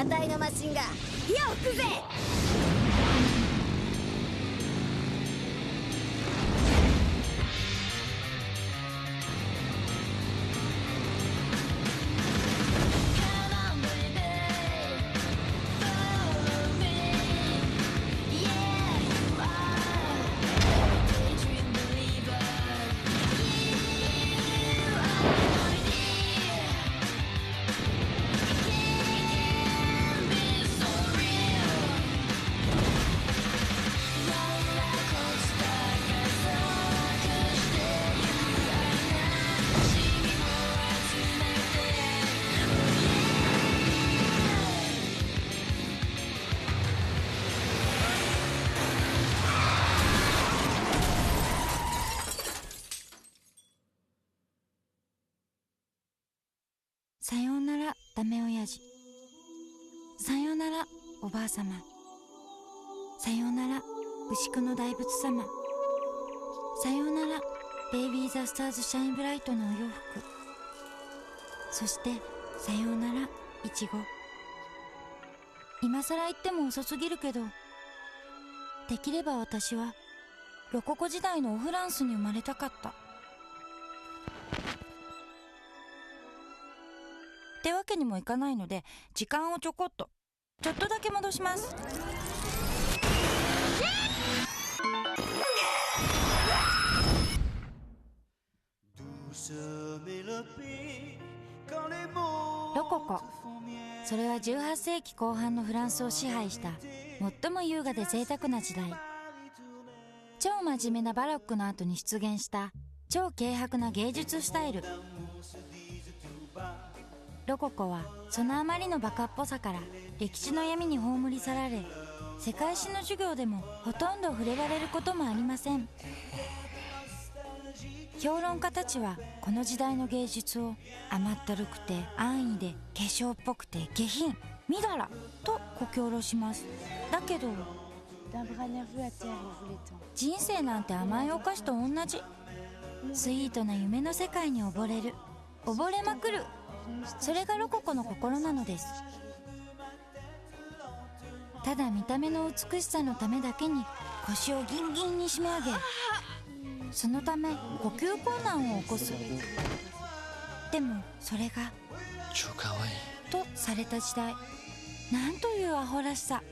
あたいのマシンが火を吹くぜ。さようならダメ親父。さようならおばあさま。さようなら牛久の大仏様。さようならベイビーザスターズシャインブライトのお洋服。そしてさようならイチゴ。今更言っても遅すぎるけど、できれば私はロココ時代のオフランスに生まれたかった。ってわけにもいかないので、時間をちょっとだけ戻します。ロココ、それは18世紀後半のフランスを支配した最も優雅で贅沢な時代。超真面目なバロックの後に出現した超軽薄な芸術スタイル。ロココはそのあまりのバカっぽさから歴史の闇に葬り去られ、世界史の授業でもほとんど触れられることもありません。評論家たちはこの時代の芸術を甘ったるくて安易で化粧っぽくて下品、みだらとこき下ろします。だけど人生なんて甘いお菓子と同じ。スイートな夢の世界に溺れる、溺れまくる、それがロココの心なのです。ただ見た目の美しさのためだけに腰をギンギンに締め上げ、そのため呼吸困難を起こす。でもそれが超かわいいとされた時代。なんというアホらしさ。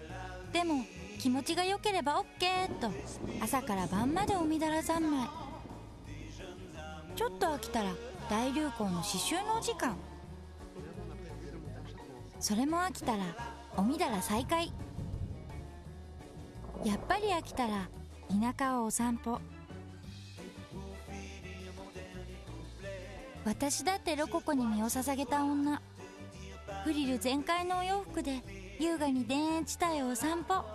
でも気持ちが良ければ OK と朝から晩までおみだら三昧。ちょっと飽きたら大流行の刺繍のお時間。それも飽きたらおみだら再開。やっぱり飽きたら田舎をお散歩。私だってロココに身を捧げた女。フリル全開のお洋服で優雅に田園地帯をお散歩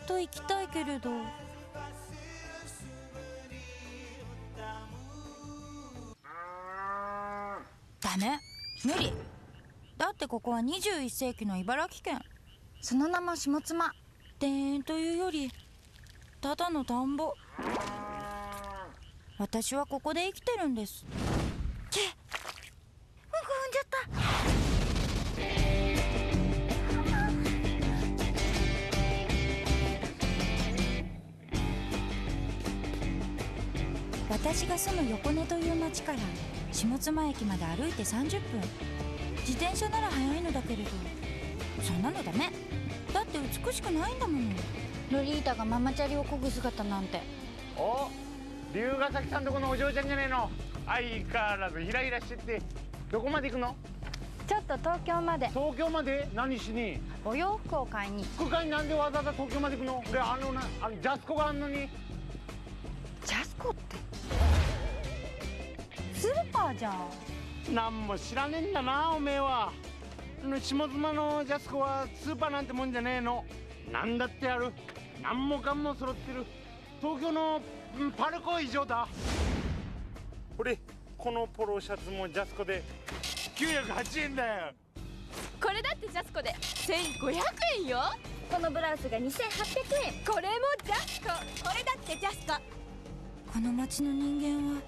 と行きたいけれど、ダメ、無理。だってここは21世紀の茨城県。その名も下妻。田園というよりただの田んぼ。私はここで生きてるんです。けっ、うんこ踏んじゃった。私が住む横根という町から下妻駅まで歩いて30分。自転車なら早いのだけれど、そんなのダメ。だって美しくないんだもの。ロリータがママチャリを漕ぐ姿なんて。お、龍ヶ崎さんとこのお嬢ちゃんじゃねえの。相変わらずヒラヒラしてって。どこまで行くの？ちょっと東京まで。東京まで何しに？お洋服を買いに。服買いになんでわざわざ東京まで行くの？俺ジャスコがあんのに。ジャスコってスーパーじゃん。なんも知らねえんだなおめえは。下妻のジャスコはスーパーなんてもんじゃねえの。なんだってある。なんもかんも揃ってる。東京のパルコ以上だ。俺このポロシャツもジャスコで908円だよ。これだってジャスコで1500円よ。このブラウスが2800円。これもジャスコ。これだってジャスコ。この町の人間は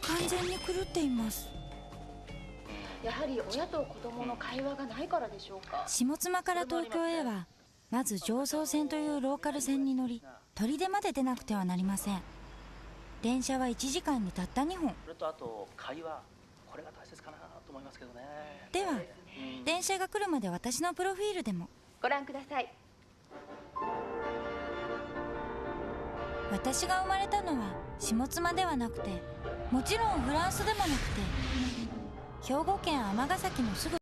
完全に狂っています。やはり親と子供の会話がないからでしょうか。下妻から東京へはまず常総線というローカル線に乗り、取手まで出なくてはなりません。電車は1時間にたった2本。それとあと会話、これが大切かなと思いますけどね。では電車が来るまで私のプロフィールでも。ご覧ください。私が生まれたのは下妻ではなくて、もちろんフランスでもなくて、兵庫県尼崎のすぐ。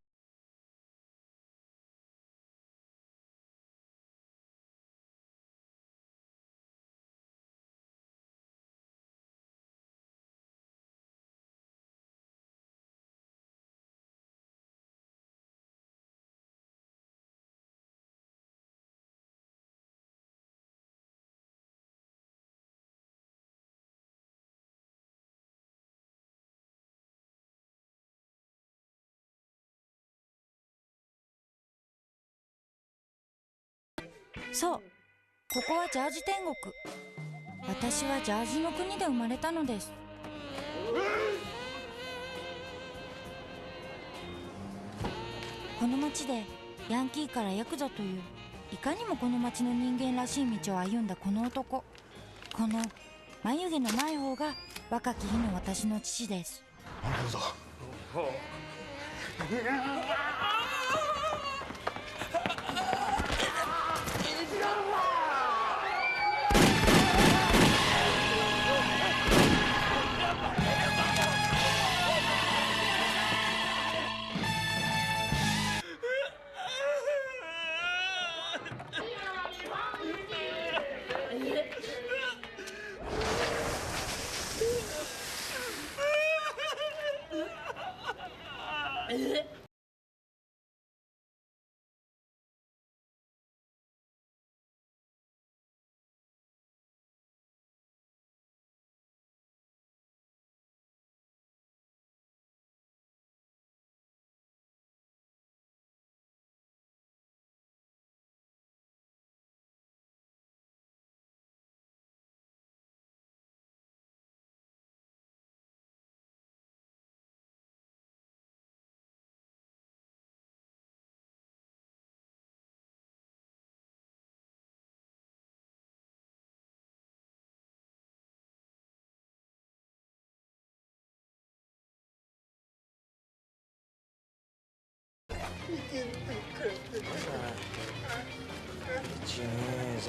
そう、ここはジャージ天国。私はジャージの国で生まれたのです。この町でヤンキーからヤクザという、いかにもこの町の人間らしい道を歩んだこの男。この眉毛のない方が若き日の私の父です。なるほど。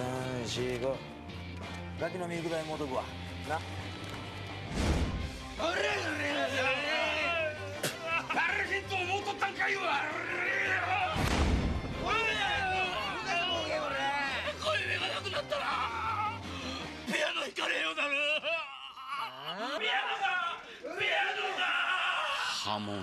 12345ガキのミルク代もうとくわな。あれ誰にと思うとったんかいわ。声がなくなったらピアノ弾かれようだろ。ピアノがハモンや。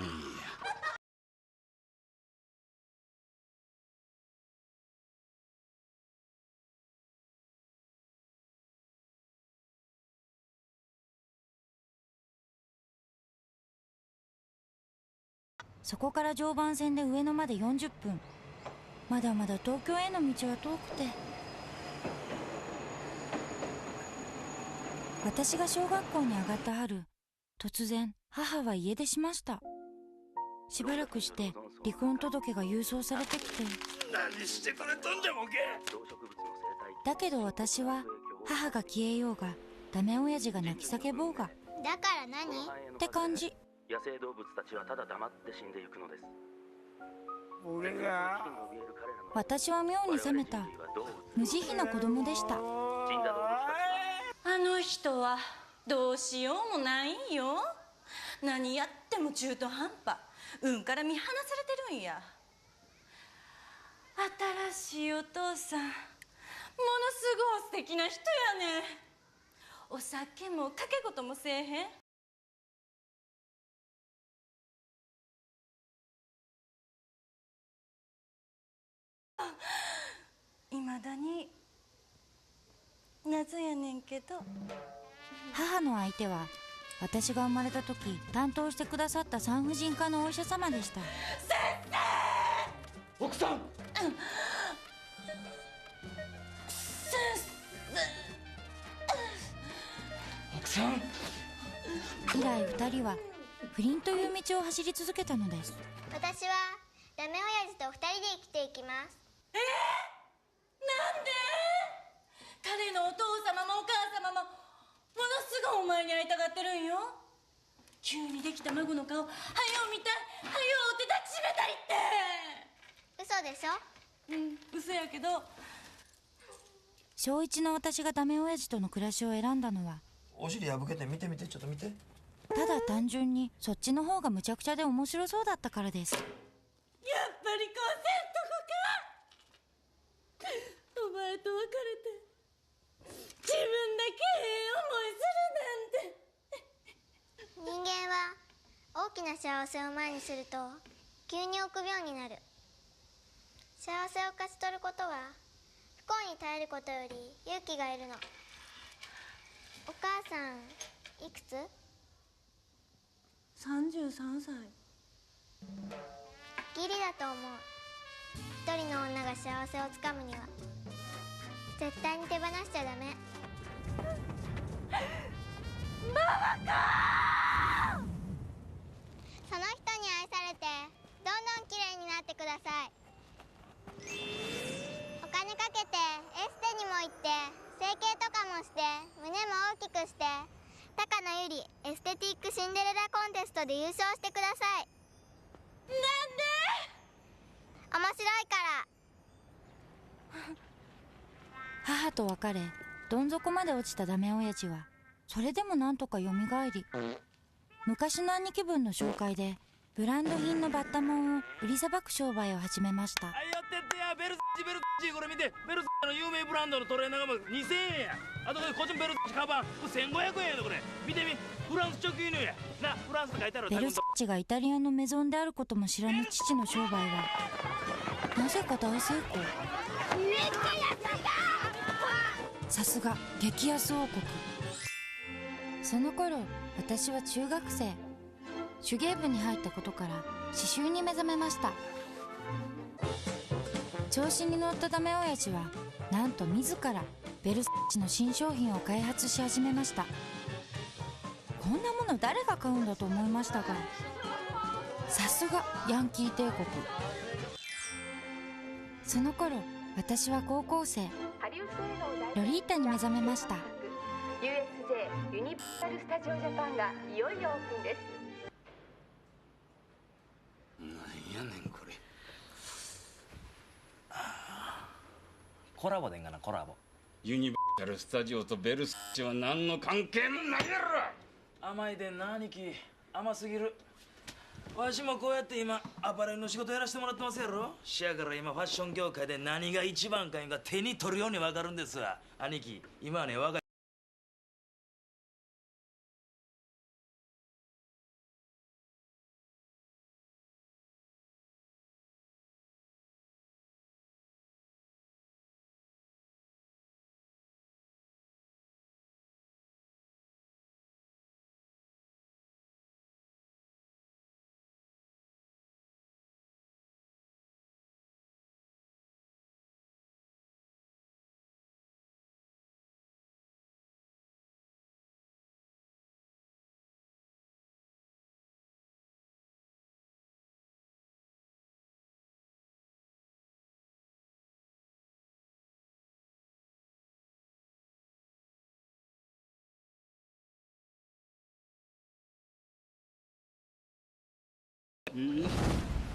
そこから常磐線で上野まで40分。まだまだ東京への道は遠くて。私が小学校に上がった春、突然母は家出しました。しばらくして離婚届が郵送されてきて。何してくれとんじゃもんけ。だけど私は母が消えようがダメ親父が泣き叫ぼうがだから何って感じ。野生動物たちはただ黙って死んでゆくのです。俺が私は妙に冷めた無慈悲な子供でした。死んだ動物たちはあの人はどうしようもないんよ。何やっても中途半端。運から見放されてるんや。新しいお父さん、ものすごい素敵な人やね。お酒も賭け事もせえへん。いまだに謎やねんけど。母の相手は私が生まれた時担当してくださった産婦人科のお医者様でした。奥さん。奥さん。以来2人は不倫という道を走り続けたのです。私はダメ親父と2人で生きていきます。なんで？彼のお父様もお母様もものすごいお前に会いたがってるんよ。急にできた孫の顔はよう見たい、はよう手抱きしめたいって。嘘でしょ？嘘やけど。小一の私がダメ親父との暮らしを選んだのは、お尻破けて見て見て、ちょっと見て。ただ単純にそっちの方がむちゃくちゃで面白そうだったからです。やっぱりこうせんとこか。お前と別れて自分だけええ思いするなんて。人間は大きな幸せを前にすると急に臆病になる。幸せを勝ち取ることは不幸に耐えることより勇気がいるの。お母さんいくつ？33歳。ギリだと思う。一人の女が幸せをつかむには絶対に手放しちゃダメ。その人に愛されてどんどん綺麗になってください。お金かけてエステにも行って整形とかもして胸も大きくして高野由里エステティックシンデレラコンテストで優勝してください。なんで？面白いから。母と別れどん底まで落ちたダメ親父はそれでもなんとかよみがえり、昔の兄貴分の紹介でブランド品のバッタモンを売りさばく商売を始めました。はい、やってってや、ベルチこれ見て、ベルの有名ブランドのトレーナーがもう2000円や。あとこっちもベルカバン1500円やで。これ見てみ、フランス直輸入やな。フランスって書いてある。ベルサッチがイタリアのメゾンであることも知らぬ父の商売はなぜか大成功。さすが激安王国。その頃私は中学生。手芸部に入ったことから刺繍に目覚めました。調子に乗ったダメ親父はなんと自らベルサッチの新商品を開発し始めました。こんなもの誰が買うんだと思いましたが、さすがヤンキー帝国。その頃私は高校生。ロリータに目覚めました。 USJ ユニバーサル・スタジオ・ジャパンがいよいよオープンです。なんやねんこれ。コラボでんがな、コラボ。ユニバーサル・スタジオとベルスッチは何の関係もないやろ。甘いでんな兄貴、甘すぎる。わしもこうやって今アパレルの仕事やらせてもらってますやろ。しやから今ファッション業界で何が一番かいんか手に取るように分かるんですわ。兄貴、今はね、若い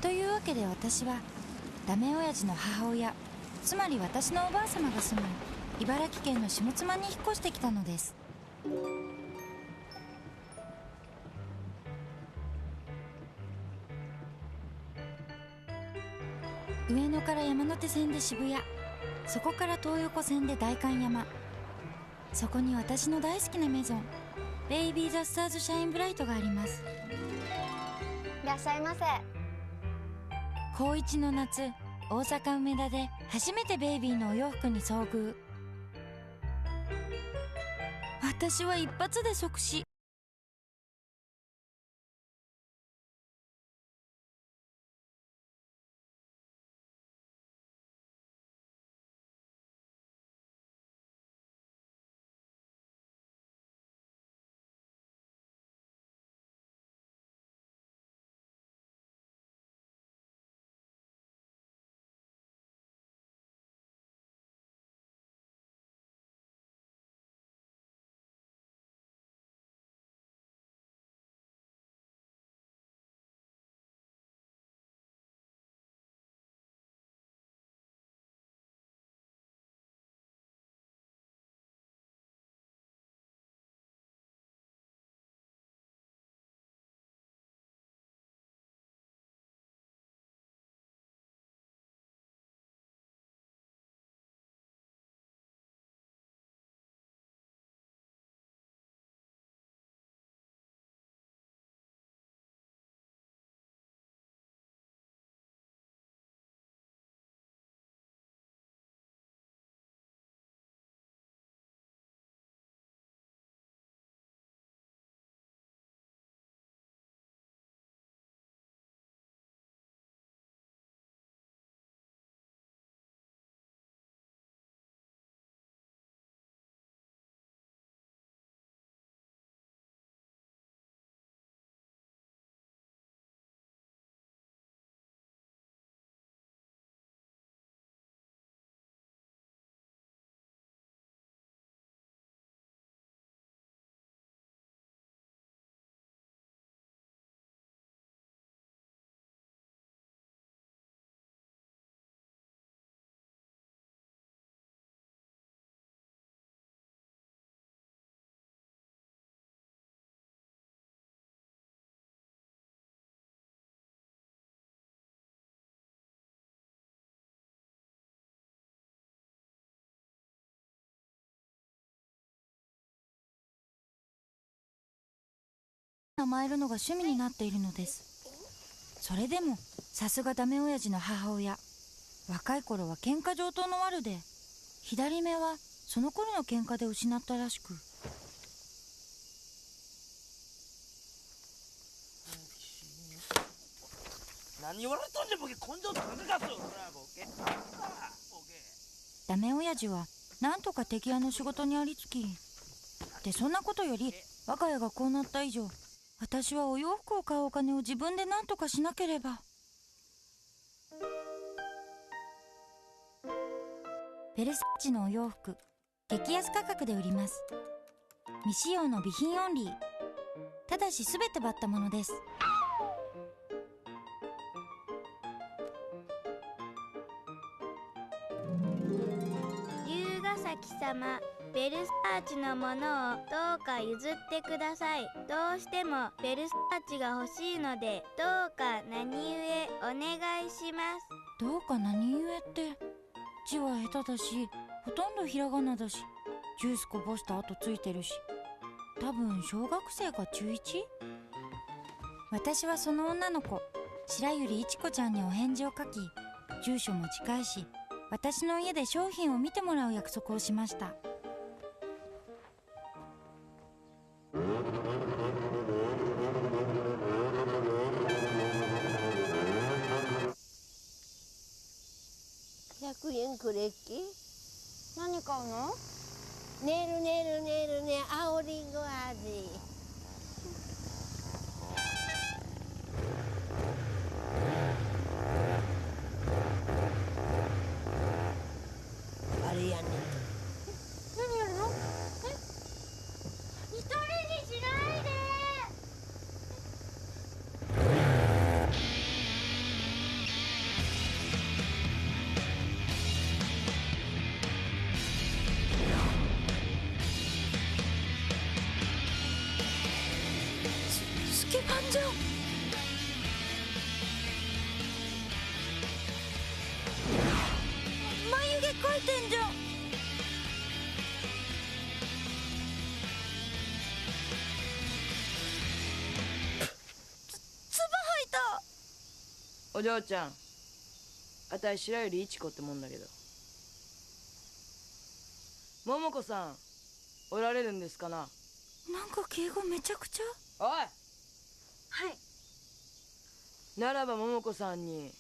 というわけで私はダメ親父の母親、つまり私のおばあ様が住む茨城県の下妻に引っ越してきたのです。上野から山手線で渋谷、そこから東横線で代官山、そこに私の大好きなメゾンベイビーザスターズシャインブライトがあります。いらっしゃいませ。高1の夏、大阪梅田で初めてベイビーのお洋服に遭遇。私は一発で即死。甘えるのが趣味になっているのです。それでもさすがダメ親父の母親。若い頃は喧嘩上等の悪で、左目はその頃の喧嘩で失ったらしく。何言われとんじゃボケ、根性高かすよボケ。ダメ親父はなんとか敵屋の仕事にありつき、でそんなことより我が家がこうなった以上、私はお洋服を買うお金を自分で何とかしなければ。ベルサーチのお洋服、激安価格で売ります。未使用の備品オンリー。ただし全てバッタものです。龍ヶ崎様、ベルサーチのものをどうか譲ってください。どうしてもベルサーチが欲しいので、どうか何故お願いします。どうか何故って、字は下手だし、ほとんどひらがなだし、ジュースこぼした後ついてるし、多分小学生か中 1？ 私はその女の子、白百合いちこちゃんにお返事を書き、住所も近いし、私の家で商品を見てもらう約束をしました。100円くれっき。何買うの？ねるねるねるね、青りんご味。あれやねん。何やるの？一人にしないで。スケバンじゃん。眉毛描いてんじゃん。つば吐いた。お嬢ちゃん、あたい白百合いちこってもんだけど、桃子さんおられるんですかな？なんか敬語めちゃくちゃ。おい。はい。ならば桃子さんに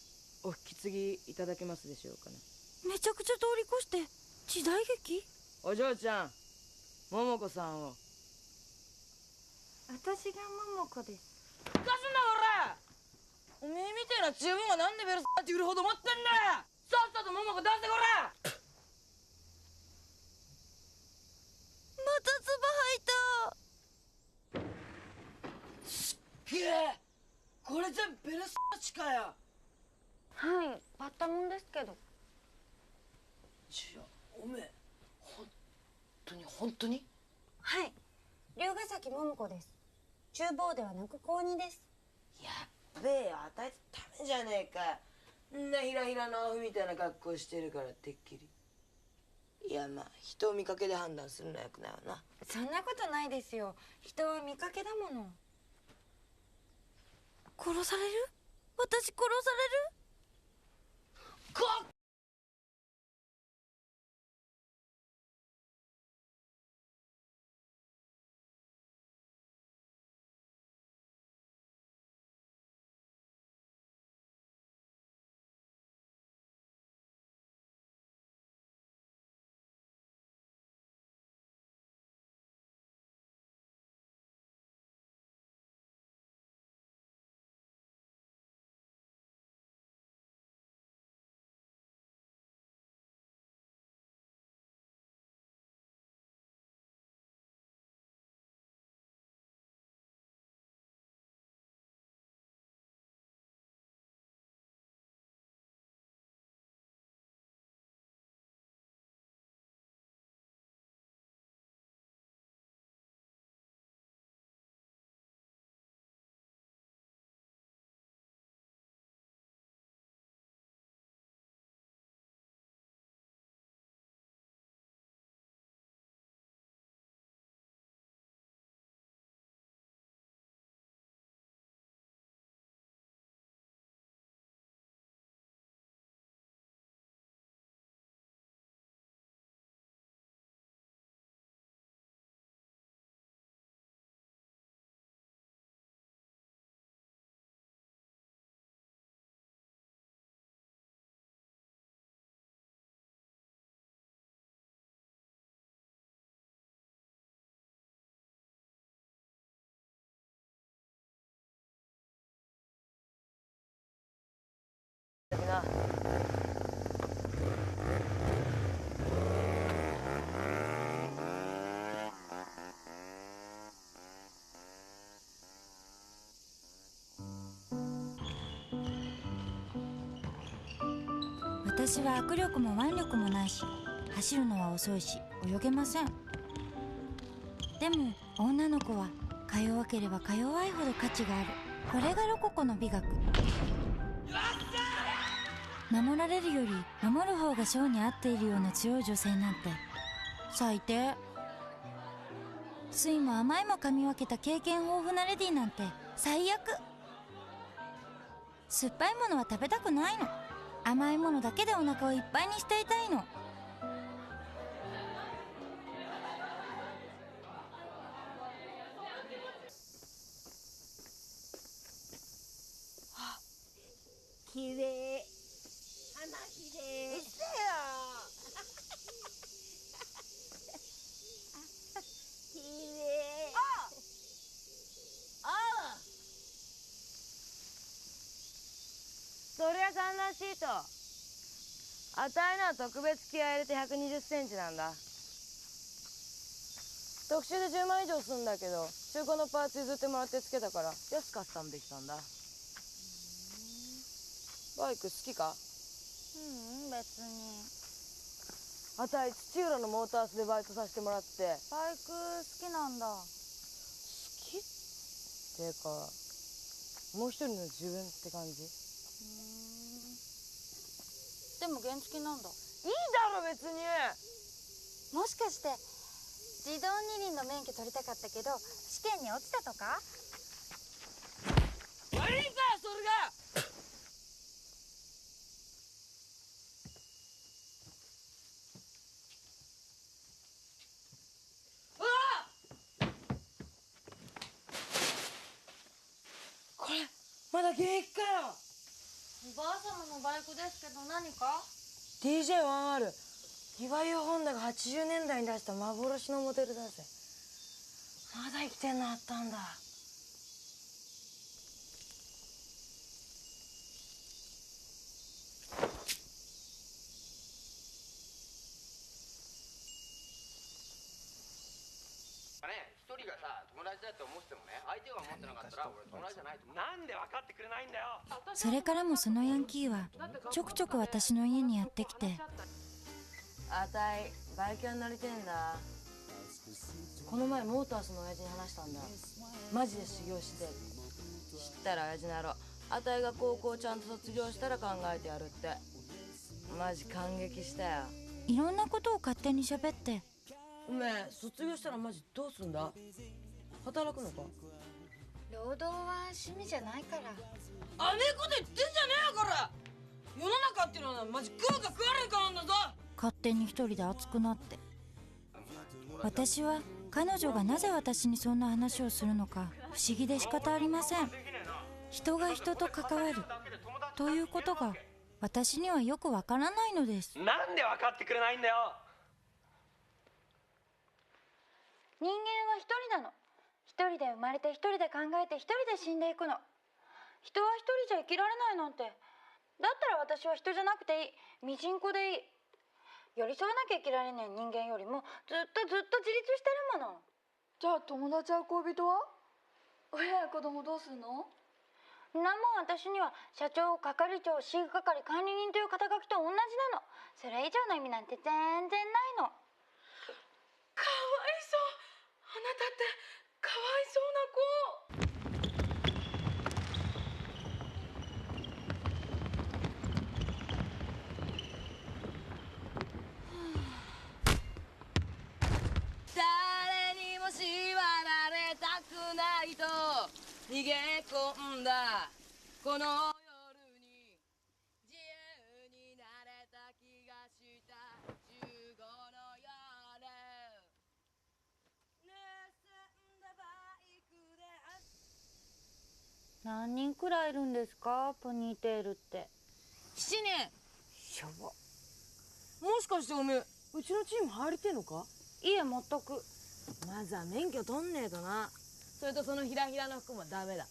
お引き継ぎいただけますでしょうかね？めちゃくちゃ通り越して時代劇？お嬢ちゃん、桃子さんを。私が桃子です。かすんなこら！おめえみてえな十分がなんでベルサーチ売るほど持ってんだよ！さっさと桃子出せこら！またつば吐いた。すっげえ！これ全部ベルサーチかよ！はい、バッタもんですけど。じゃあおめえ本当に？はい、龍ヶ崎桃子です。厨房ではなく高2です。やっべえよ、あたいつダメじゃねえか。んなひらひらのアホみたいな格好してるからてっきり。いやまあ人を見かけで判断するのはよくないわな。そんなことないですよ。人は見かけだもの。殺される？私殺される？な。私は握力も腕力もないし、走るのは遅いし泳げません。でも女の子はか弱ければか弱いほど価値がある。これがロココの美学。守られるより守る方が性に合っているような強い女性なんて最低。酸いも甘いも噛み分けた経験豊富なレディなんて最悪。酸っぱいものは食べたくないの。甘いものだけでお腹をいっぱいにしていたいの。きれい。花きれい。うっせよ。きれい。あそりゃサンダーシート。あたいのは特別気合い入れて120センチなんだ。特注で10万以上すんだけど、中古のパーツ譲ってもらってつけたから安くカスタムできたんだ。バイク好きか？別に。あたい土浦のモータースでバイトさせてもらって。バイク好きなんだ。好きってか、もう一人の自分って感じ。でも原付なんだ。いいだろ別に。もしかして自動二輪の免許取りたかったけど試験に落ちたとか？悪いかそれが。これまだ現役かよ。おばあ様のバイクですけど何か？ DJ1R 岩井ホンダが80年代に出した幻のモデルだぜ。まだ生きてんのあったんだ。一人がさ友達だって思ってもね、相手が思ってなかったら俺友達じゃないと思う。なんで分かってくれないんだよ。それからもそのヤンキーはちょくちょく私の家にやってきて、あたいバイク屋になりてんだ。この前モータースの親父に話したんだ。マジで修行して。知ったら親父の野郎、あたいが高校ちゃんと卒業したら考えてやるって。マジ感激したよ。いろんなことを勝手に喋って。おめえ卒業したらマジどうすんだ？働くのか？労働は趣味じゃないから。あねえこと言ってんじゃねえよこら。世の中っていうのはマジ食うか食われるかなんだぞ。勝手に一人で熱くなって。私は彼女がなぜ私にそんな話をするのか不思議で仕方ありません。人が人と関わるということが私にはよくわからないのです。なんで分かってくれないんだよ。人間は一人なの。一人で生まれて一人で考えて一人で死んでいくの。人は一人じゃ生きられないなんて。だったら私は人じゃなくていい。ミジンコでいい。寄り添わなきゃ生きられない人間よりもずっと自立してるもの。じゃあ友達や恋人は？親や子供どうすんの？なもん私には社長、係長、飼育係、管理人という肩書きと同じなの。それ以上の意味なんて全然ないの。かわいそう。あなたってかわいそうな子。誰にも縛られたくないと逃げ込んだこの夜に自由になれた気がした15の夜。何人くらいいるんですか、ポニーテールって。7人。やば。もしかしておめえうちのチーム入りてんのか？いえ、全く。まずは免許取んねえとな。それとそのひらひらの服もダメだ。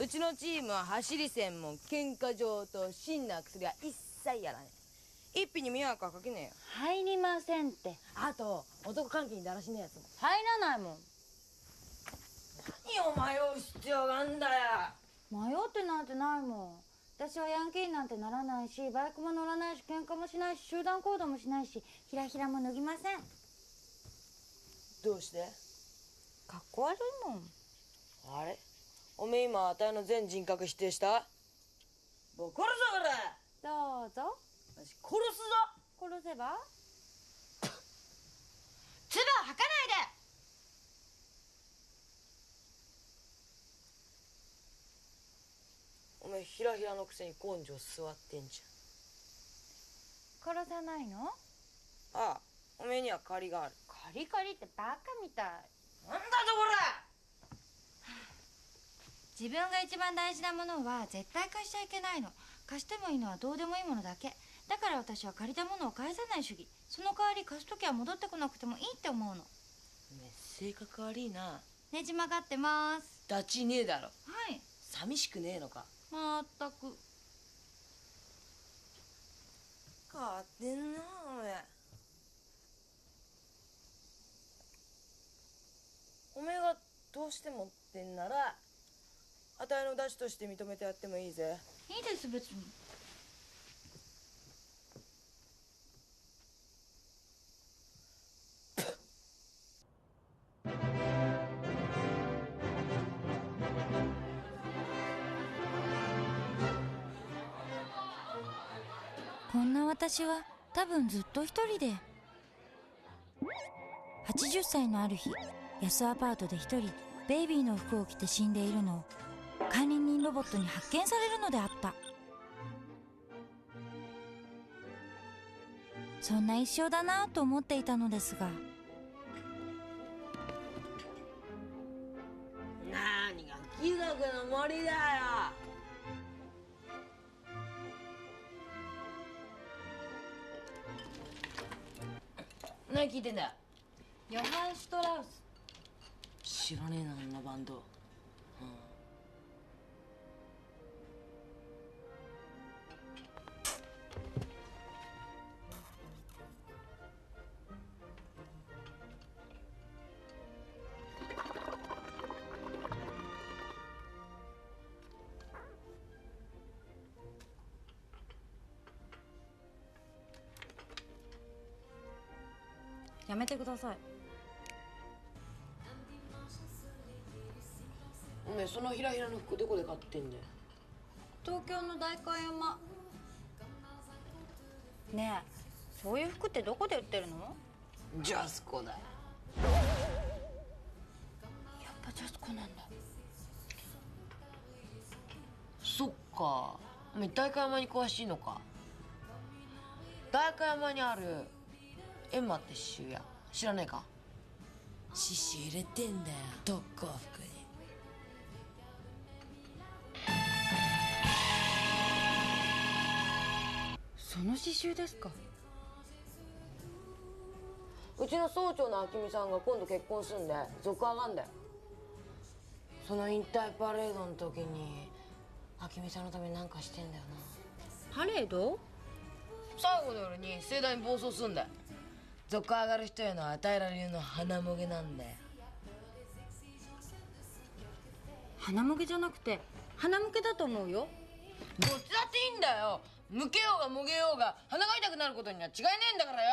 うちのチームは走り専門、喧嘩上等、真な薬は一切やらねえ。一品に迷惑はかけねえよ。入りませんって。あと男関係にだらしねえやつも入らないもん。何を迷う必要があんだよ。迷ってなんてないもん。私はヤンキーになんてならないし、バイクも乗らないし、喧嘩もしないし、集団行動もしないし、ひらひらも脱ぎません。どうして？かっこ悪いもん。あれ？おめえ今あたいの全人格否定した？もう殺すぞこれ。どうぞ。私殺すぞ。殺せば？唾を吐かないで。おめえひらひらのくせに根性座ってんじ殺さないの？ゃん。ああ、おめえには借りがある。カリカリってバカみたい。なんだとこれ。自分が一番大事なものは絶対貸しちゃいけないの。貸してもいいのはどうでもいいものだけ。だから私は借りたものを返さない主義。その代わり貸すときは戻ってこなくてもいいって思うの。おめえ性格悪いな。ねじ曲がってます。ダチねえだろ。はい。寂しくねえのか。まったく。変わってんなおめえ。おめえがどうしてもってんならあたいのダチとして認めてやってもいいぜ。いいです別に。こんな私は多分ずっと一人で。80歳のある日、安アパートで一人ベイビーの服を着て死んでいるのを管理人ロボットに発見されるのであった。そんな一生だなと思っていたのですが、何が貴族の森だよ。何聞いてんだよ。ヨハン・シュトラウス。知らねえな、あんなバンド。やめてください。おめえそのひらひらの服どこで買ってんだよ。東京の代官山。ねえ、そういう服ってどこで売ってるの？ジャスコだよ。やっぱジャスコなんだ。そっか。おめえ代官山に詳しいのか。代官山にあるエンマって刺繍屋知らねえか。刺繍入れてんだよ、特攻服に。その刺繍ですか。うちの総長の明美さんが今度結婚すんで続上がんだよ。その引退パレードの時に明美さんのために何かしてんだよな。パレード？最後の夜に盛大に暴走すんだよ。続上がる人への与えら流の花もげなんだよ。花もげじゃなくて花向けだと思うよ。どっちだっていいんだよ。向けようがもげようが鼻が痛くなることには違いねえんだからよ。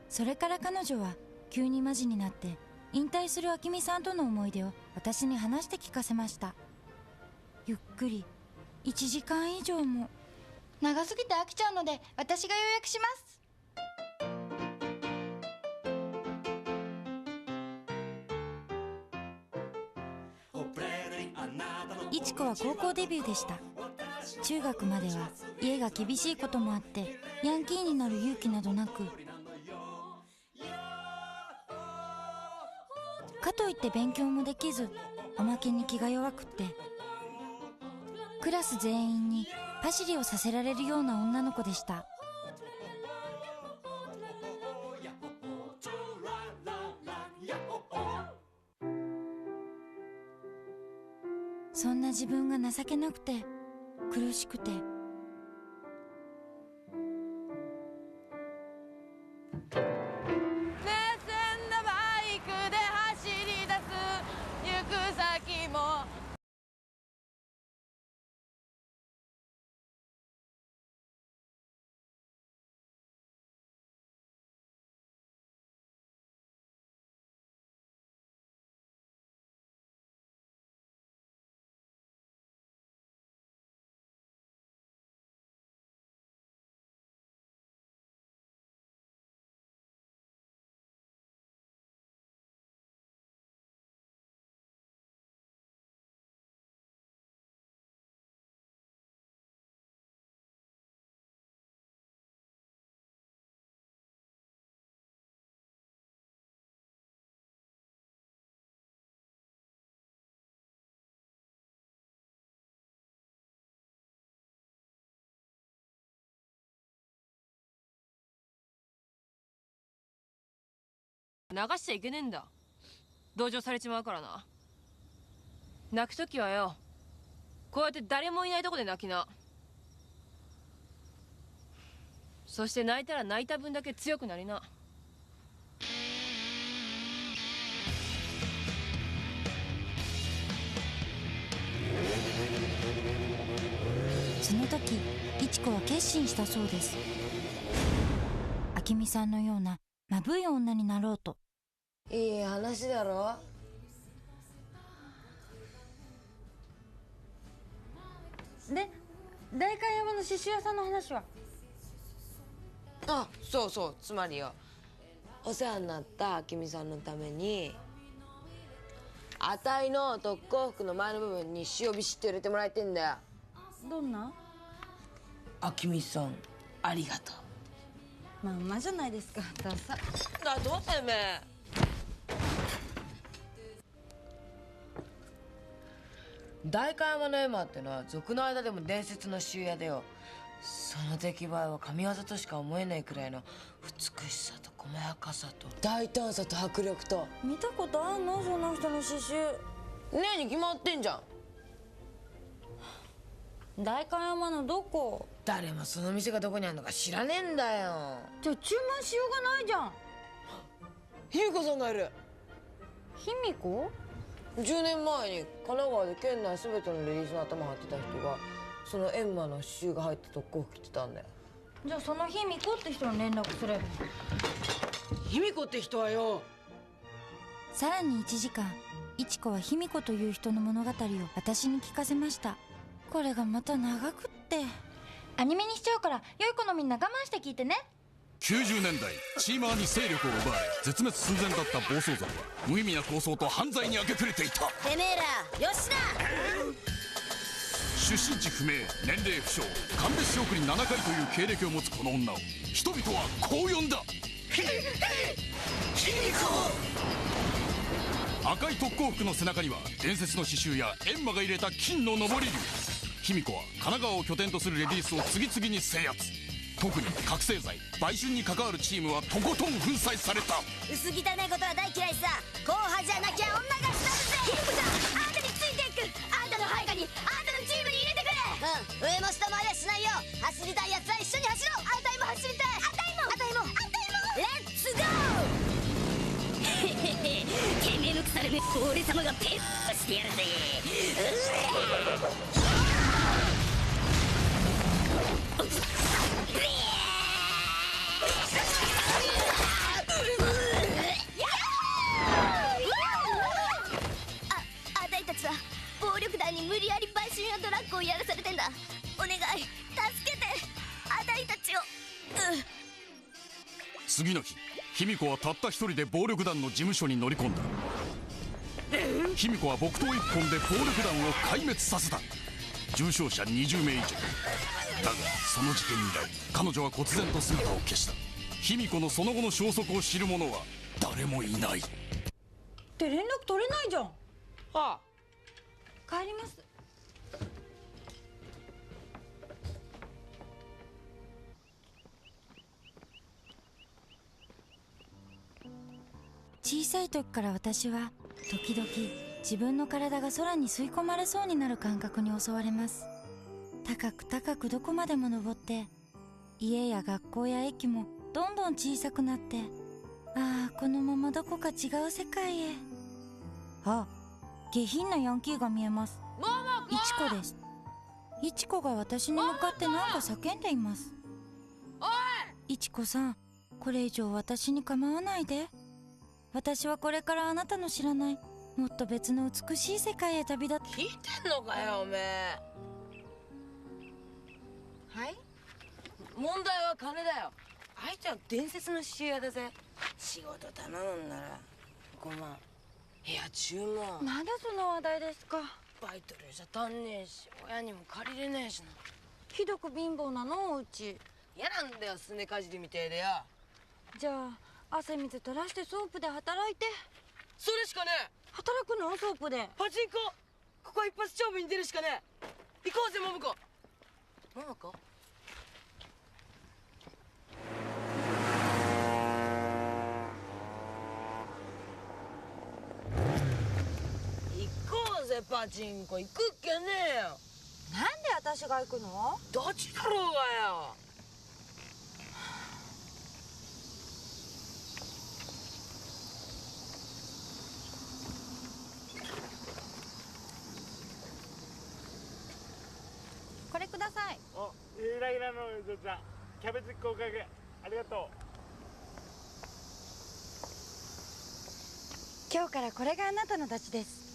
それから彼女は急にマジになって引退する明美さんとの思い出を私に話して聞かせました。ゆっくり1時間以上も。長すぎて飽きちゃうので私が予約します。いちこは高校デビューでした。中学までは家が厳しいこともあってヤンキーになる勇気などなく、かといって勉強もできず、おまけに気が弱くってクラス全員にパシリをさせられるような女の子でした。そんな自分が情けなくて苦しくて、盗んだバイクで走り出す行く先も。流しちゃいけねえんだ。同情されちまうからな。泣くときはよ、こうやって誰もいないとこで泣きな。そして泣いたら泣いた分だけ強くなりな。その時いちこは決心したそうです。明美さんのようなまぶい女になろうと。いい話だろ。で、代官山の刺繍屋さんの話は？あ、そうそう、つまりよ、お世話になった明美さんのためにあたいの特攻服の前の部分に塩ビシッと入れてもらいてんだよ。どんな？明美さんありがとう。まんまじゃないですか。ダサ。だどうてめえ。代官山のエマってのは族の間でも伝説の刺繍屋でよ、その出来栄えは神業としか思えないくらいの美しさと細やかさと大胆さと迫力と。見たことあんのその人の刺繍？ねえに決まってんじゃん。代官山のどこ？誰もその店がどこにあるのか知らねえんだよ。じゃあ注文しようがないじゃん。卑弥呼さんがいる。卑弥呼？10年前に神奈川で県内全てのレディースの頭張ってた人がそのエンマの刺繍が入った特攻服着てたんだよ。じゃあその卑弥呼って人に連絡すれば。卑弥呼って人はよ。さらに1時間いちこは卑弥呼という人の物語を私に聞かせました。これがまた長くって。アニメにしちゃうから良い子のみんな我慢して聞いてね。90年代チーマーに勢力を奪われ絶滅寸前だった暴走族は無意味な抗争と犯罪に明け暮れていた。てめえらよしな。出身地不明、年齢不詳、神戸仕送り7回という経歴を持つこの女を人々はこう呼んだ。赤い特攻服の背中には伝説の刺繍や閻魔が入れた金の昇り竜。卑弥呼は神奈川を拠点とするレディースを次々に制圧。特に覚醒剤売春に関わるチームはとことん粉砕された。薄汚いことは大嫌いさ。後派じゃなきゃ女がしたるぜ。ひろこちゃん、あんたについていく。あんたの配下にあんたのチームに入れてくれ。上も下もありゃしないよ。走りたいやつは一緒に走ろう。あたいも走りたい。あたいもあたいもあたいもレッツゴー。へへへ、てめえの腐れ目俺様がペッしてやるぜ。あたいたちは暴力団に無理やり売春やドラッグをやらされてんだ。お願い助けてあたいたちを。次の日卑弥呼はたった一人で暴力団の事務所に乗り込んだ。卑弥呼は木刀一本で暴力団を壊滅させた。重傷者20名以上だが、その事件以来彼女は忽然と姿を消した。卑弥呼のその後の消息を知る者は誰もいない。って連絡取れないじゃん。ああ、帰ります。小さい時から私は時々自分の体が空に吸い込まれそうになる感覚に襲われます。高く高くどこまでも登って、家や学校や駅もどんどん小さくなって、ああこのままどこか違う世界へ。あ、下品なヤンキーが見えます。いちこです。いちこが私に向かって何か叫んでいます。いちこさん、これ以上私に構わないで。私はこれからあなたの知らないもっと別の美しい世界へ旅立って。聞いてんのかよおめえ。はい、問題は金だよ。相手は伝説の父親だぜ。仕事頼むんなら5万、いや10万。まだその話題ですか。バイト料じゃ足んねえし、親にも借りれねえしな。ひどく貧乏なのうち。嫌なんだよすねかじりみてえでよ。じゃあ汗水垂らしてソープで働いて。それしかねえ。働くのソープで。パチンコ、ここは一発勝負に出るしかねえ。行こうぜ桃子。桃子、行こうぜパチンコ。行くっけねえよ。なんで私が行くの？どっちだろうがよ。これください。お、イライラのぞちゃん、キャベツ1個おかげありがとう。今日からこれがあなたのダチです。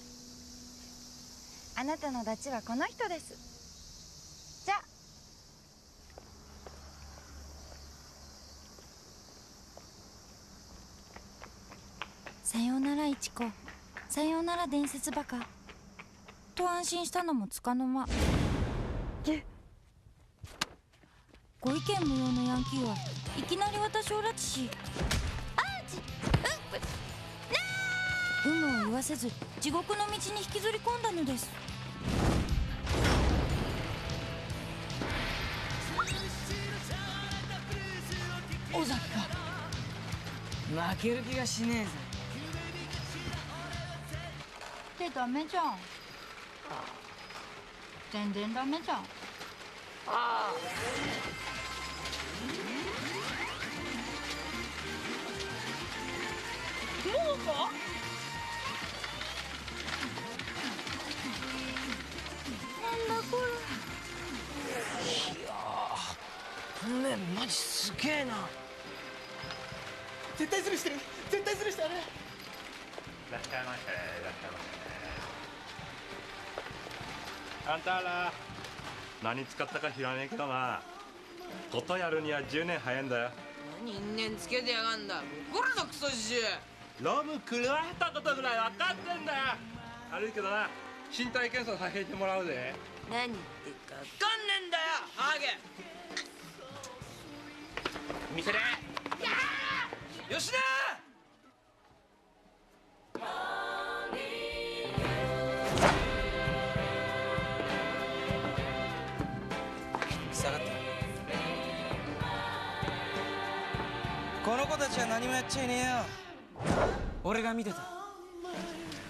あなたのダチはこの人です。じゃあ。さようならいちこ、さようなら伝説バカと安心したのもつかの間。ご意見無用のヤンキーはいきなり私を拉致し、有無を言わせず地獄の道に引きずり込んだのです。尾崎か。負ける気がしねえぜ。ってダメじゃん。全然ダメじゃん。ああ、もうか。なんだこれ。いやー、おめえマジすげえな。絶対ズルしてる、絶対ズルしてあれ。いらっしゃいませ、いらっしゃいませ。あんたら何使ったか知らねえけどな、ことやるには10年早いんだよ。何因縁つけてやがんだ。怒るぞクソじじい。ロム食われたことぐらい分かってんだよ。悪いけどな、身体検査させてもらうぜ。何言ってっか分かんねえんだよハゲ。見せれ。吉田。下がって。この子たちは何もやっちゃいねえよ。俺が見てた。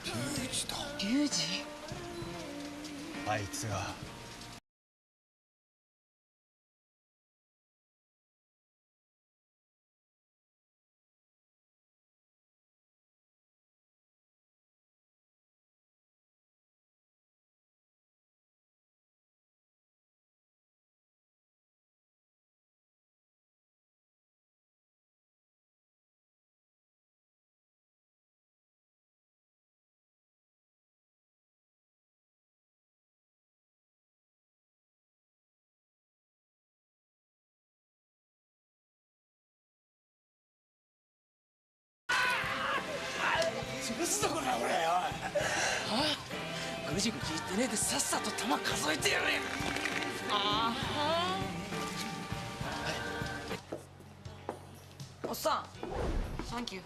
リュウジだ。リュウジ？あいつが潰すぞこれ俺よ。はあ、ぐじぐじ言ってねえでさっさと弾数えてやれ。ああ、おっさんサンキュー。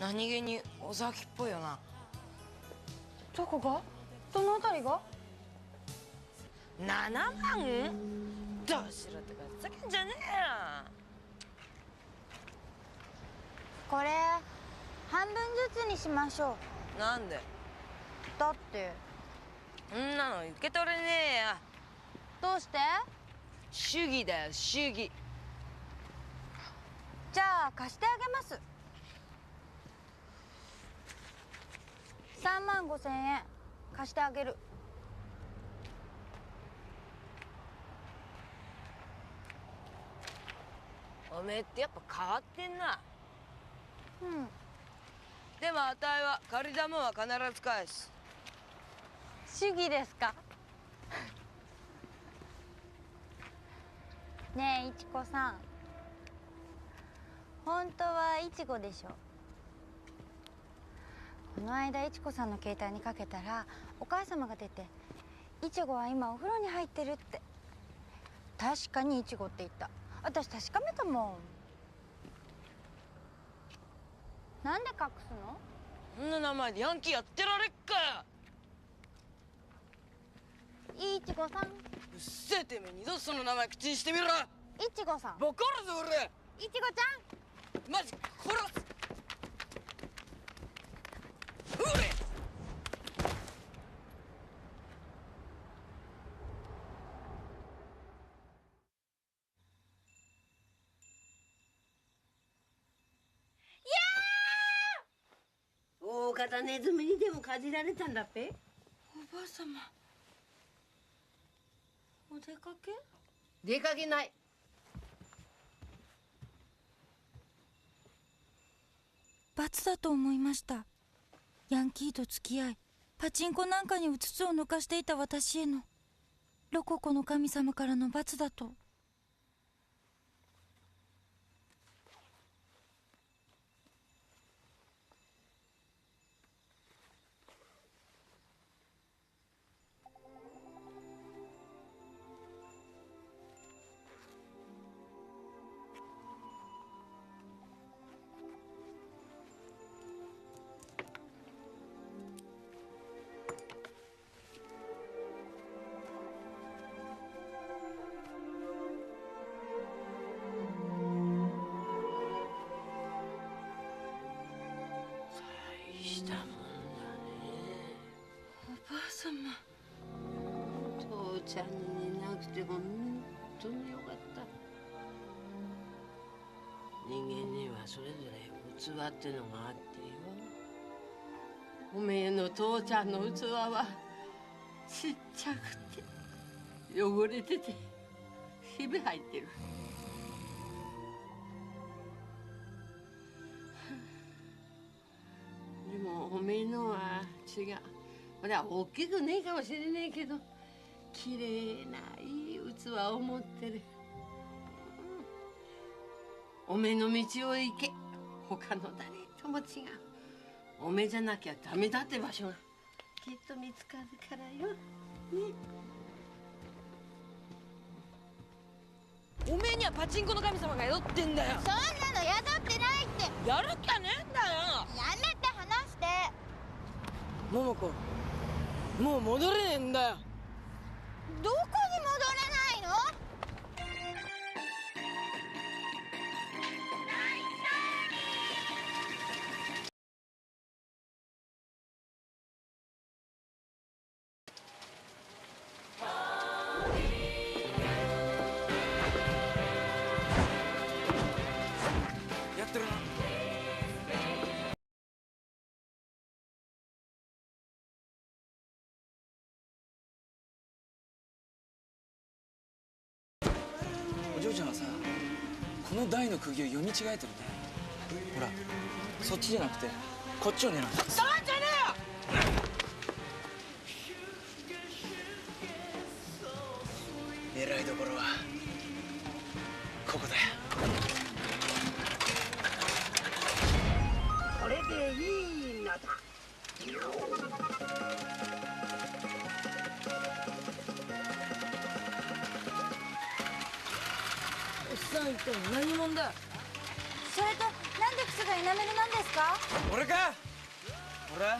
何気に尾崎っぽいよな。どこが？どのあたりが？ 7万？どうしろってかふざけんじゃねえよ。これ半分ずつにしましょう。なんで？だってんなの受け取れねえや。どうして？主義だよ主義。じゃあ貸してあげます。35,000円貸してあげる。おめえってやっぱ変わってんな。うん。でもあたいは借りたもんは必ず返す。主義ですか？ねえいちこさん、本当はいちごでしょ？この間いちこさんの携帯にかけたらお母様が出て「いちごは今お風呂に入ってる」って。確かにいちごって言った。私確かめたもん。なんで隠すの？そんな名前でヤンキーやってられっかよ。いちごさん。うっせえてめえ、二度とその名前口にしてみろ。いちごさん。ボコるぞ俺。いちごちゃん。マジ殺す。うれ。大型ネズミにでもかじられたんだっぺ。おばあ様、お出かけ？出かけない。罰だと思いました。ヤンキーと付き合い、パチンコなんかにうつつを抜かしていた私へのロココの神様からの罰だと。したもんだね。おばあ様。父ちゃんに似なくて本当によかった。人間にはそれぞれ器ってのがあってよ。おめえの父ちゃんの器はちっちゃくて汚れててひび入ってる。でもおめえのは違う。俺は大きくねえかもしれねえけどきれいないい器を持ってる。おめえの道を行け。他の誰とも違う。おめえじゃなきゃダメだって場所がきっと見つかるからよ。ね。おめえにはパチンコの神様が宿ってんだよ。そんなの宿ってないって。やるきゃねえんだよ。やめて話して。桃子、もう戻れねえんだよ。どこに戻れないの？やってるな。お嬢ちゃんはさ、この台の釘を読み違えてるね。ほら、そっちじゃなくてこっちを狙う。触んじゃねえよ。狙いどころはここだよ。これでいいのだ。おっさん一体何者だ。それとなんで靴がエナメルなんですか？俺か？俺は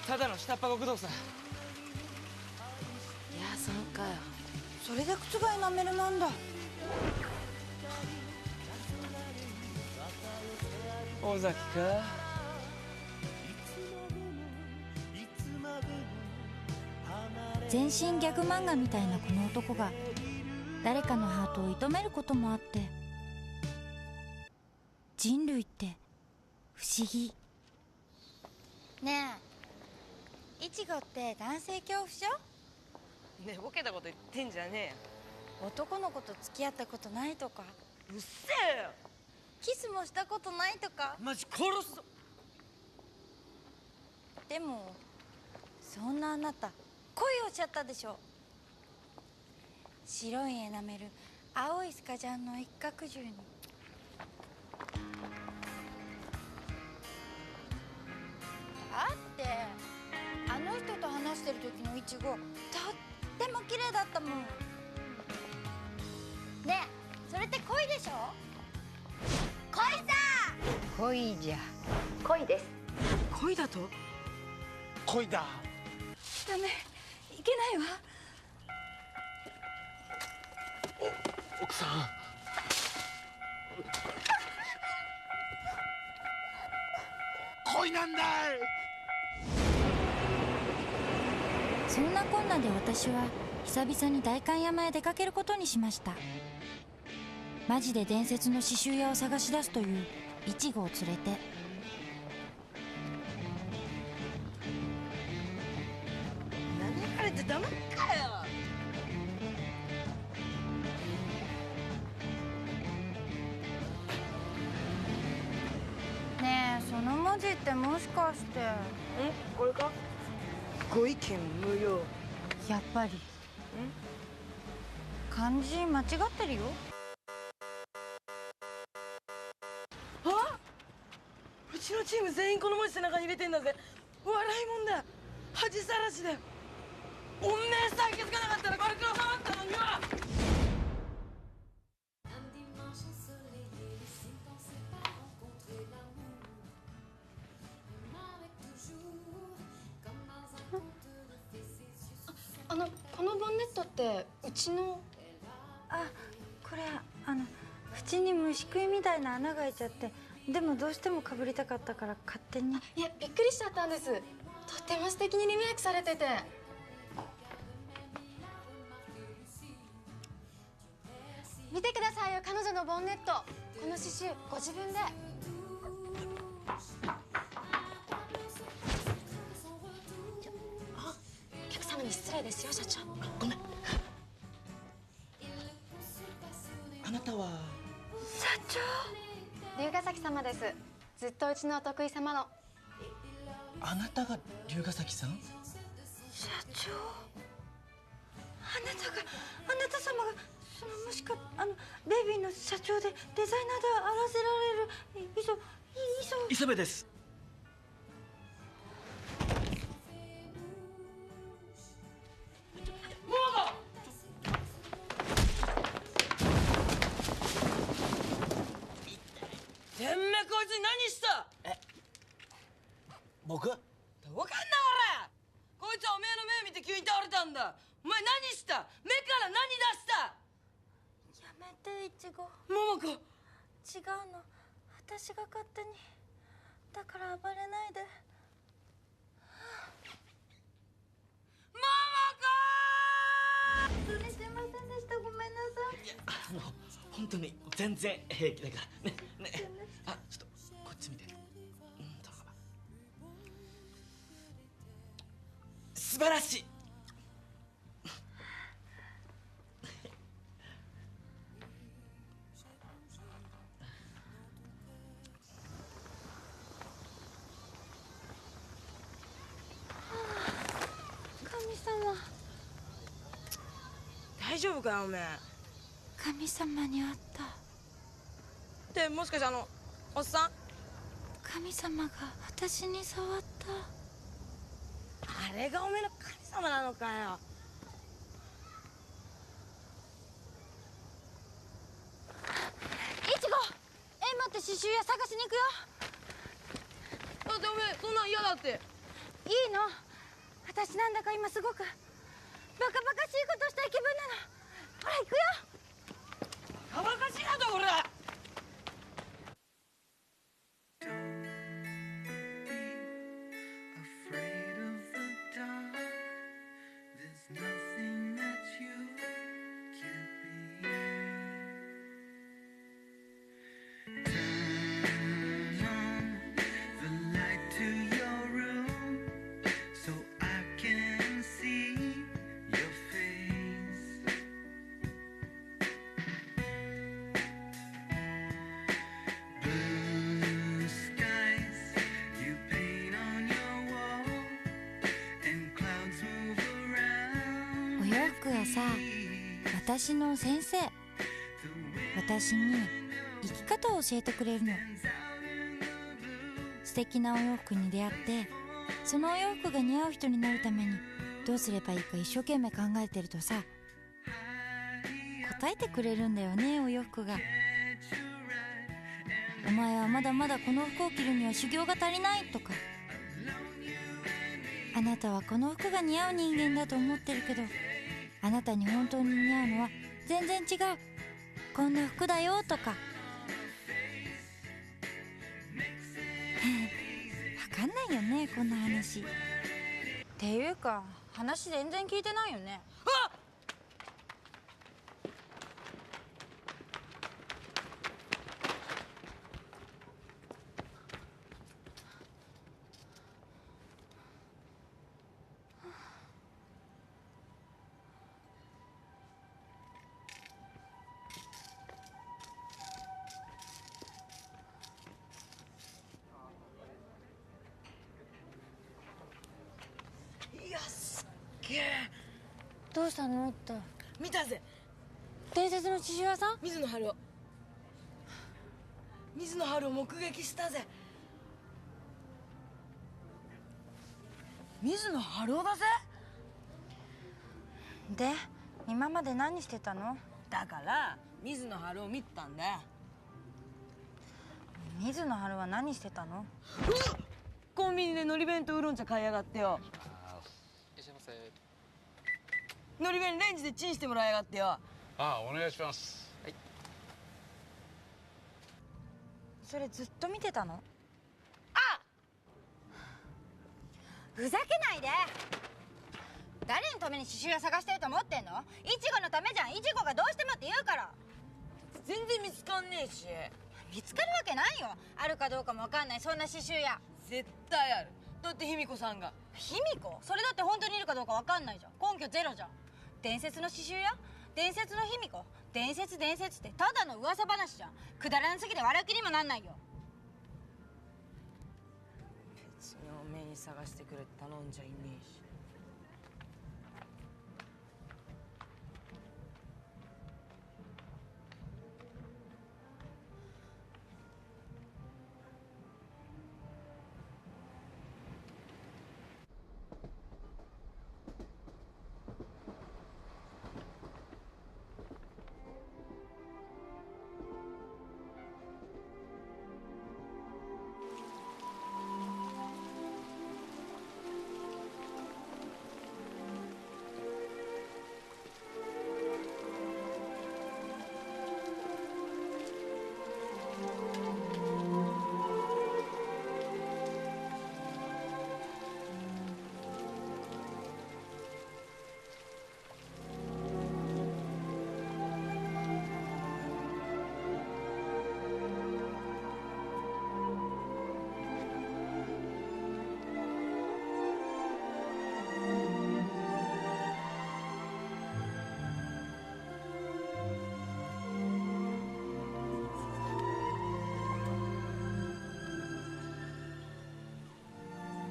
ただの下っ端極道さ。いや、そうかよ。それで靴がエナメルなんだ。尾崎か。全身ギャグ漫画みたいなこの男が誰かのハートを射止めることもあって、人類って不思議。ねえ、イチゴって男性恐怖症？寝ぼけたこと言ってんじゃねえよ。男の子と付き合ったことないとか。うっせえよ。キスもしたことないとか。マジ殺すぞ。でもそんなあなた恋をしちゃったでしょ。白いエナメル、青いスカジャンの一角獣に。だってあの人と話してる時のイチゴとっても綺麗だったもん。ねえ、それって恋でしょ。恋さ。恋じゃ。恋です。恋だと？恋だ。ダメ、いけないわ。奥さん。恋なんだい。そんなこんなで私は久々に代官山へ出かけることにしました。マジで伝説の刺繍屋を探し出すというイチゴを連れて。何かれてダメかよ。ねえ、その文字ってもしかして。これか？ご意見無用。やっぱり。漢字間違ってるよ。あ、うちのチーム全員この文字背中に入れてんだぜ。笑いもんだ。恥さらしだよ。おめえさえ気づかなかったら丸く収まったのには。このボンネットってうちの。あ、これ縁に虫食いみたいな穴が開いちゃって、でもどうしてもかぶりたかったから勝手に。いや、びっくりしちゃったんです。とっても素敵にリメイクされてて。見てくださいよ、彼女のボンネット。この刺繍ご自分で。お客様に失礼ですよ、社長。ごめん。あなたは。社長。龍ヶ崎様です。ずっとうちのお得意様の。あなたが龍ヶ崎さん？社長。あなた様がもしかベイビーの社長でデザイナーであらせられる磯部です。てめえこいつに何した？僕？どうかんなおら！こいつはおめえの目見て急に倒れたんだ。お前何した？目から何出した？やめて、イチゴ。桃子。違うの、私が勝手に。だから暴れないで。桃子！すいませんでした、ごめんなさい。本当に全然平気だからね。あ、ちょっとこっち見て。素晴らしい。神様。大丈夫かよおめえ。神様に会った。でもしかしておっさん？神様が私に触った。あれがおめえの神様なのかよ。イチゴ、エンマって刺繍屋探しに行くよ。だっておめえそんなん嫌だって。いいの、私なんだか今すごくバカバカしいことしたい気分なの。ほら行くよ。乾かしなとこれ。お洋服はさ、私の先生。私に生き方を教えてくれるの。素敵なお洋服に出会って、そのお洋服が似合う人になるためにどうすればいいか一生懸命考えてるとさ、答えてくれるんだよね、お洋服が。お前はまだまだこの服を着るには修行が足りないとか、あなたはこの服が似合う人間だと思ってるけど、あなたに本当に似合うのは全然違う、こんな服だよとか。わかんないよね、こんな話。っていうか話全然聞いてないよね。あっ、いや、すっげえ。どうしたのって見たぜ、伝説の刺繍屋さん。水野晴夫。水野晴夫目撃したぜ。水野晴夫だぜ。で今まで何してたの？だから水野晴夫見てたんだよ。水野晴夫は何してたの？コンビニでのり弁とウーロン茶買いやがってよ。いらっしゃいませ。のり弁レンジでチンしてもらいやがってよ。ああ、お願いします。はい。それずっと見てたの？ふざけないで。誰のために刺繍屋探してると思ってんの？イチゴのためじゃん。イチゴがどうしてもって言うから。全然見つかんねえし。見つかるわけないよ。あるかどうかもわかんないそんな刺繍屋。絶対ある。だって卑弥呼さんが。卑弥呼？それだって本当にいるかどうかわかんないじゃん。根拠ゼロじゃん。伝説の刺繍屋？伝説の卑弥呼？伝説ってただの噂話じゃん。くだらなすぎて笑う気にもなんないよ。別におめえに探してくれって頼んじゃいねえし。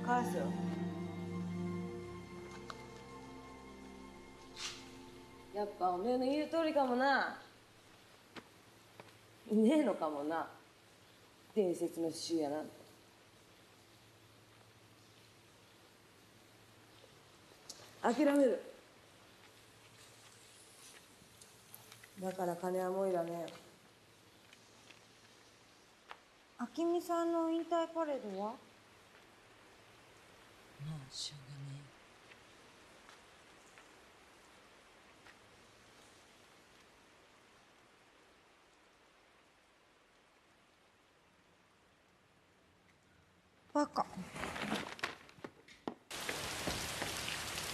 返すよ。やっぱおめえの言う通りかもな。いねえのかもな、伝説の刺繍屋なんて。諦める。だから金はもういらねえよ。明美さんの引退パレードは？まあしょうがねバカ。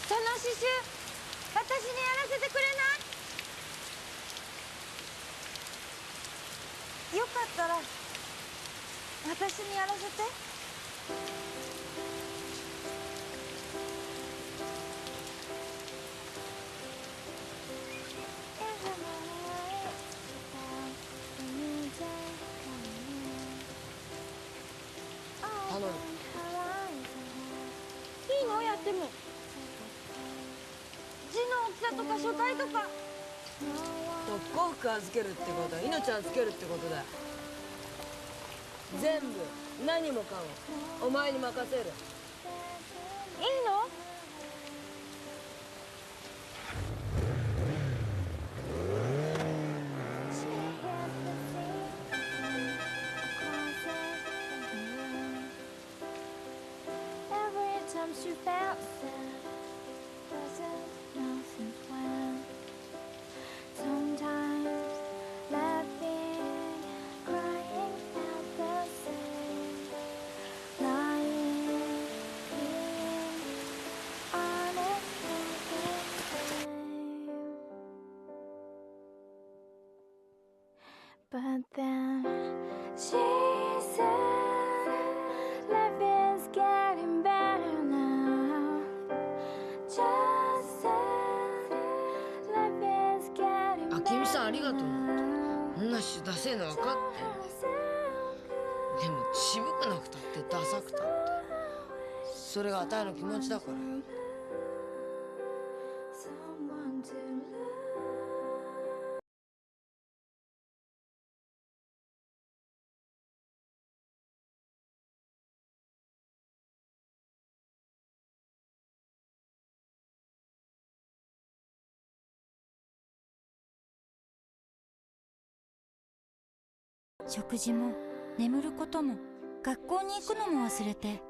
その刺繍私にやらせてくれない？よかったら私にやらせて。頼む。いいの？やっても。字の大きさとか書体とか。特攻服預けるってことは命預けるってことだよ。全部何もかもお前に任せる。いいの？But then she said, life is getting better now. Just said, life is getting better now. あきみさんありがとう。こんなしダセえの分かってる。でも渋くなくたってダサくたってそれがあたいの気持ちだからよ。食事も眠ることも学校に行くのも忘れて、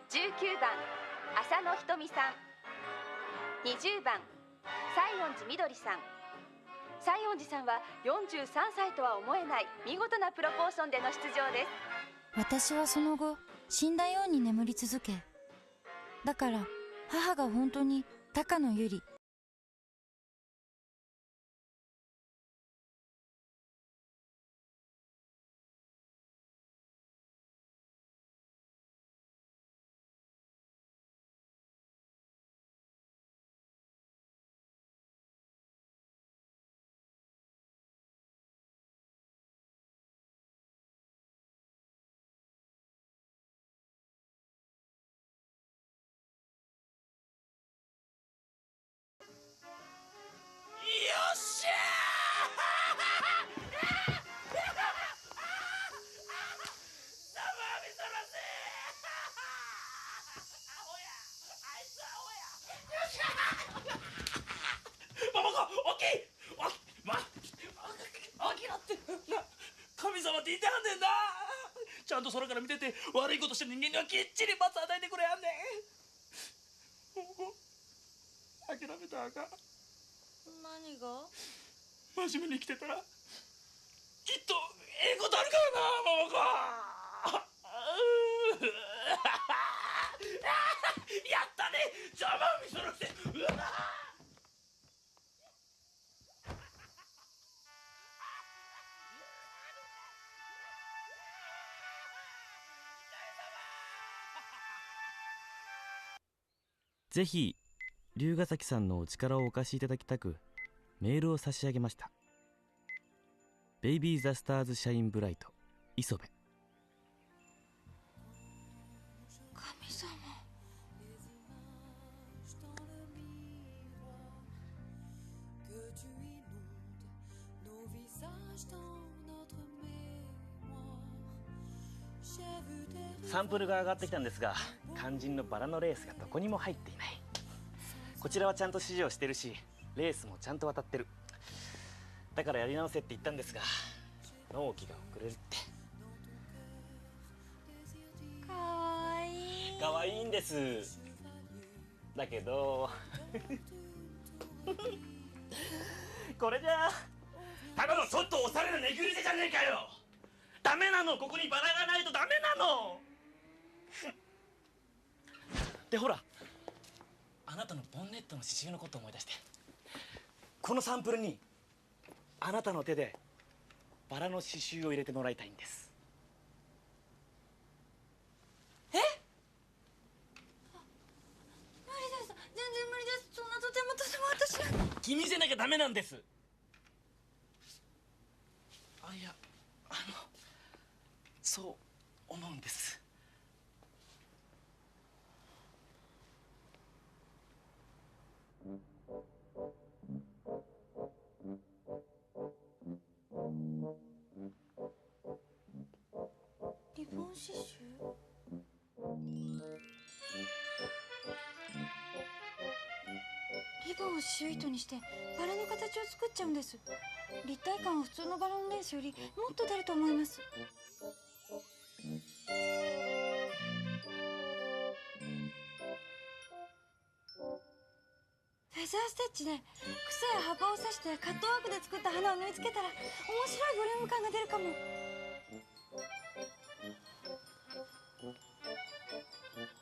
19番浅野ひとみさん、20番西園寺みどりさん。西園寺さんは43歳とは思えない見事なプロポーションでの出場です。私はその後死んだように眠り続け、だから母が本当に高野由里いてはんねんな。ちゃんと空から見てて、悪いことした人間にはきっちり罰与えてくれやんねん。もう諦めたらあかん。何が？真面目に生きてたらきっとええことあるからな、桃子。やったね、邪魔を見そらして。うわぜひ龍ヶ崎さんのお力をお貸しいただきたくメールを差し上げました。ベイビーザスターズシャインブライト磯部。神様。サンプルが上がってきたんですが、肝心のバラのレースがどこにも入っていない。こちらはちゃんと指示をしてるし、レースもちゃんと渡ってる。だからやり直せって言ったんですが、納期が遅れるって。かわいい。かわいいんです。だけどこれじゃただのちょっとおしゃれなネグリジェじゃねえかよ。ダメなの、ここにバラがないとダメなの。でほら、あなたのボンネットの刺繍のことを思い出して、このサンプルにあなたの手でバラの刺繍を入れてもらいたいんです。無理です、全然無理です。そんなとても私は。君じゃなきゃダメなんです。あ、いや、そう思うんです。リボン刺繍？リボンを刺繍糸にしてバラの形を作っちゃうんです。立体感は普通のバラのレースよりもっと出ると思います。フェザーステッチで草や幅を刺してカットワークで作った花を縫い付けたら面白いボリューム感が出るかも。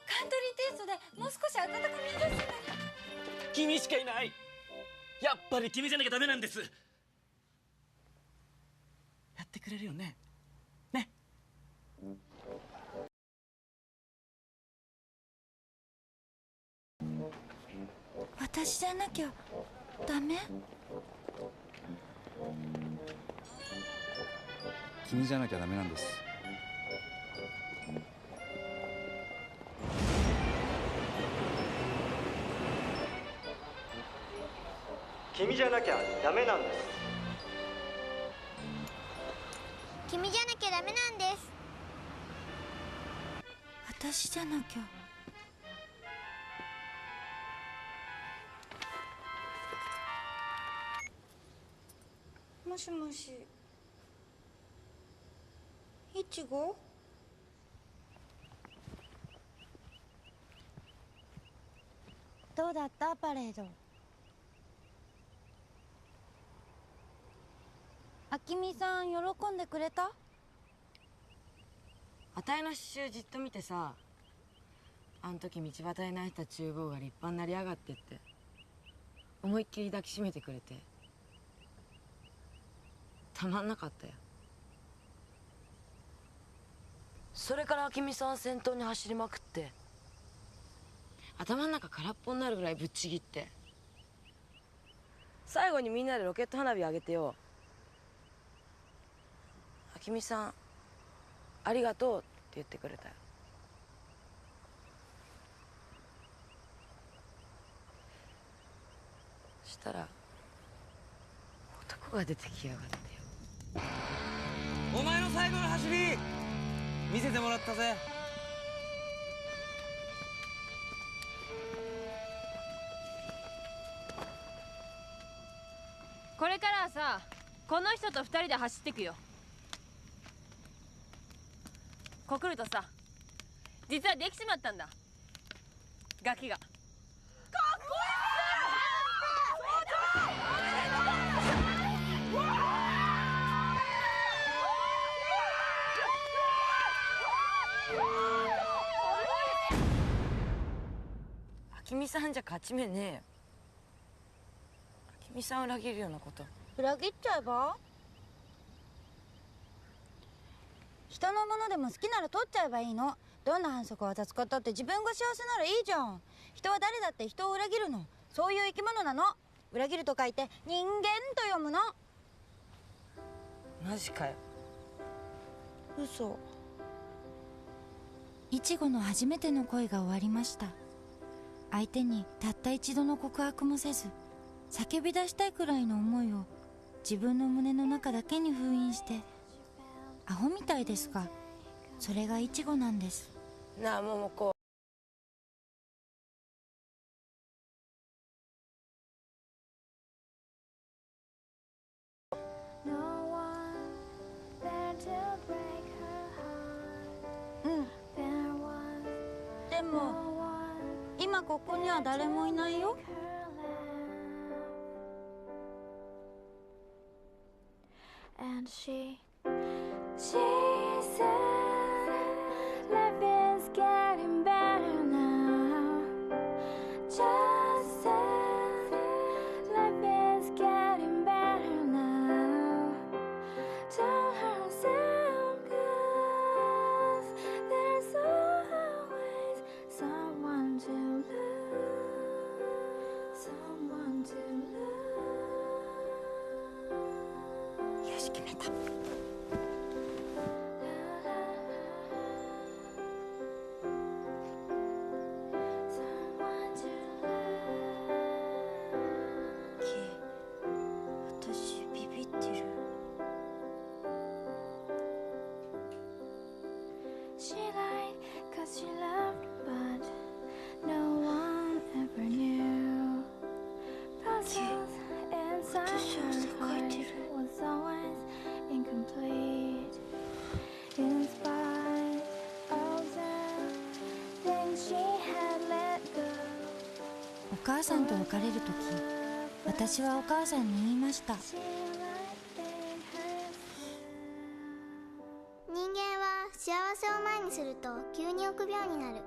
カントリーテイストでもう少し温かみを出すから。君しかいない。やっぱり君じゃなきゃダメなんです。やってくれるよね。ね。私じゃなきゃダメ？君じゃなきゃダメなんです。君じゃなきゃダメなんです。君じゃなきゃダメなんです。私じゃなきゃ。もしもし。いちご？どうだったパレード？あきみさん喜んでくれた？あたいの刺繍じっと見てさ、あん時道端に泣いた厨房が立派になりやがってって思いっきり抱きしめてくれてたまんなかったよ。それから明美さん先頭に走りまくって頭の中空っぽになるぐらいぶっちぎって、最後にみんなでロケット花火あげてよ、明美さんありがとうって言ってくれたよ。したら男が出てきやがってよ。お前の最後の走り見せてもらったぜ。これからはさ、この人と2人で走ってくよ。告るとさ、実はできちまったんだ、ガキが。かっこ明美さんじゃ勝ち目ねえよ。明美さんを裏切るようなこと。裏切っちゃえば？人のものでも好きなら取っちゃえばいいの。どんな反則を渡すことって自分が幸せならいいじゃん。人は誰だって人を裏切るの。そういう生き物なの。裏切ると書いて人間と読むの。マジかよ。嘘。いちごの初めての恋が終わりました。相手にたった一度の告白もせず、叫び出したいくらいの思いを自分の胸の中だけに封印して、アホみたいですがそれがいちごなんです。なあ桃子、うん。でも今ここには誰もいないよ。And she said life is getting better now. Just said life is getting better now. Tell herself 'cause there's always someone to lose, someone to lose. よし、決めた。私ビビってる。She lied 'cause she loved, but no one ever knew. Puzzles inside her heart was always incomplete. In spite of the things she had let go. お母さんと別れる時、私はお母さんに言いました。人間は幸せを前にすると急に臆病になる。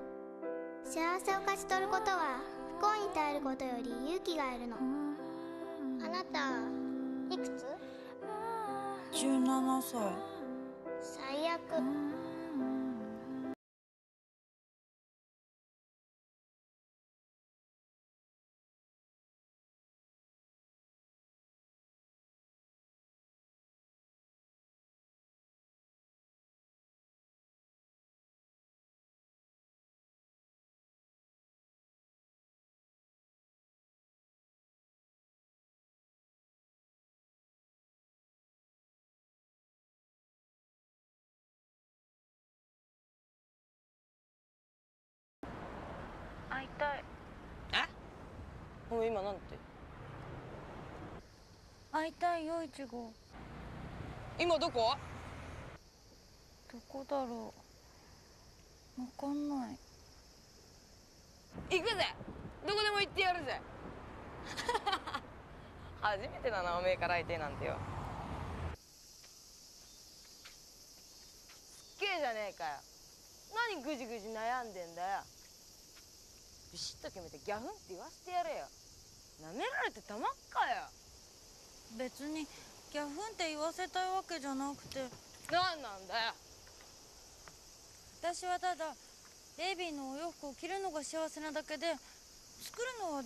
幸せを勝ち取ることは不幸に耐えることより勇気がいるの。あなたいくつ？17歳。最悪。会いたい。お前今なんて？会いたいよ、いちご。今どこ？どこだろう。わかんない。行くぜ。どこでも行ってやるぜ。初めてだな、おめえから会いてえなんてよ。すっげえじゃねえかよ。何ぐじぐじ悩んでんだよ。ビシッと決めてギャフンって言わせてやれよ。なめられてたまっかよ。別にギャフンって言わせたいわけじゃなくて。なんなんだよ。私はただベイビーのお洋服を着るのが幸せなだけで、作るのは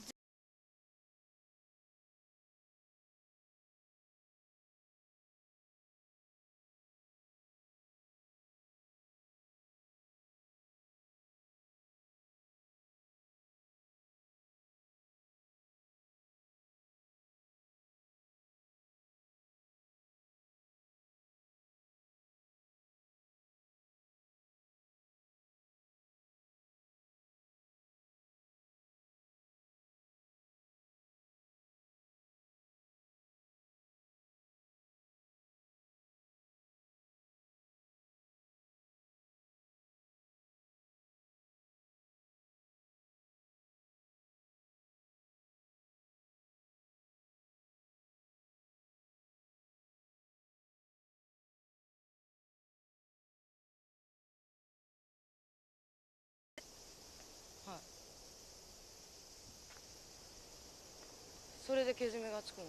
れでけじめがつくの。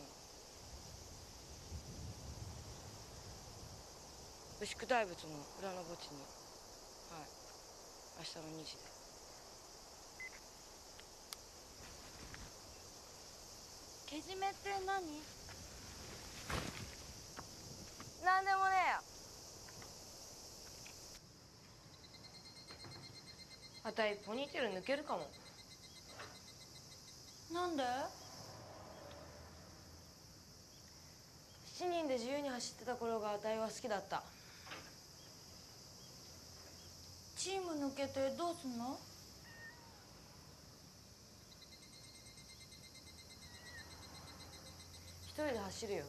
牛久大仏の裏の墓地に、はい、明日の2時で。けじめって何？なんでもねえよ。あたいポニーテール抜けるかも。なんで？7人で自由に走ってた頃があたいは好きだった。チーム抜けてどうすんの？一人で走るよ。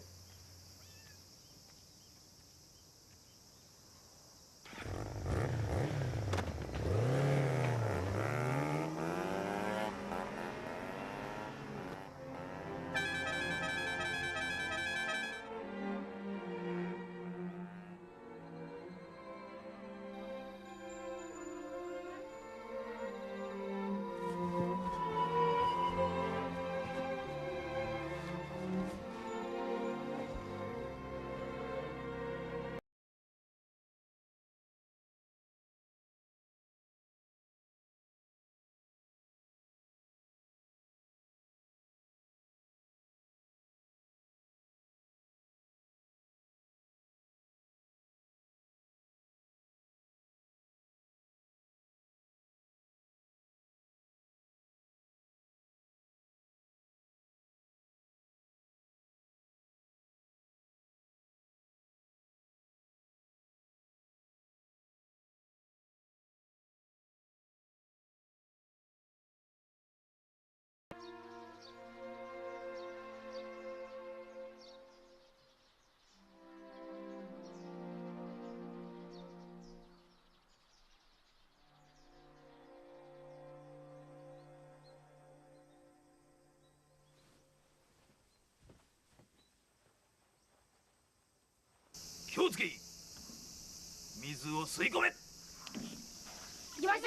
気をつけ。水を吸い込め。来ました。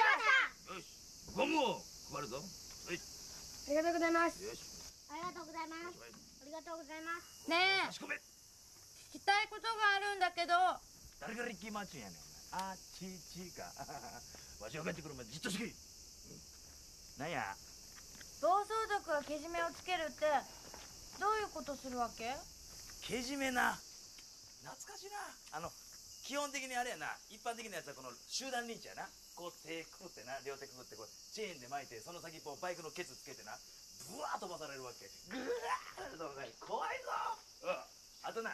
よし、ゴムを配るぞ。はい。ありがとうございます。よし。ありがとうございます。ありがとうございます。ねえ、差し込め。聞きたいことがあるんだけど。誰がリッキーマーチンやねん。あちちか。わしが帰ってくるまでじっとしけ。なんや。暴走族がけじめをつけるってどういうことするわけ？けじめな。懐かしいな。基本的にあれやな、一般的なやつはこの集団リンチやな。こう手くくってな、両手くくってこうチェーンで巻いて、その先こうバイクのケツつけてな、ブワー飛ばされるわけ。ぐわーと怖いぞ。あとな、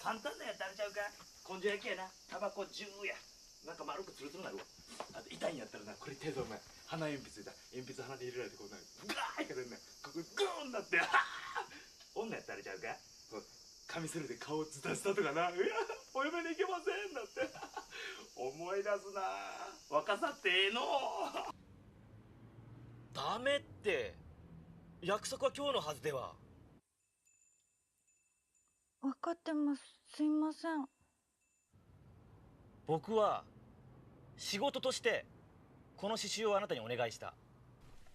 簡単なやつあれちゃうか。根性焼きやな。タバコ10や。なんか丸くツルツルなるわ。あと痛いんやったらな、これ手でお前鼻鉛筆だ。鉛筆鼻に入れられてこうなガーッいかれんねん。ここグーンなって女やったらちゃうか。カミソリで顔ズタズタとかな。いやお嫁に行けませんだって思い出すな。若さってええの。ダメって。約束は今日のはずでは。分かってます。すいません。僕は仕事としてこの刺繍をあなたにお願いした。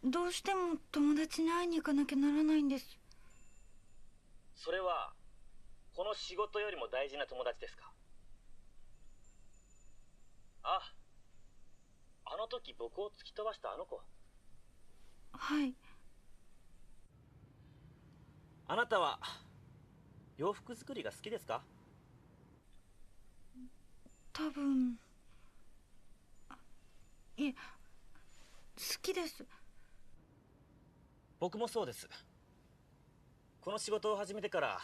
どうしても友達に会いに行かなきゃならないんです。それはこの仕事よりも大事な友達ですか？あの時僕を突き飛ばしたあの子。はい。あなたは洋服作りが好きですか？多分。いえ、好きです。僕もそうです。この仕事を始めてから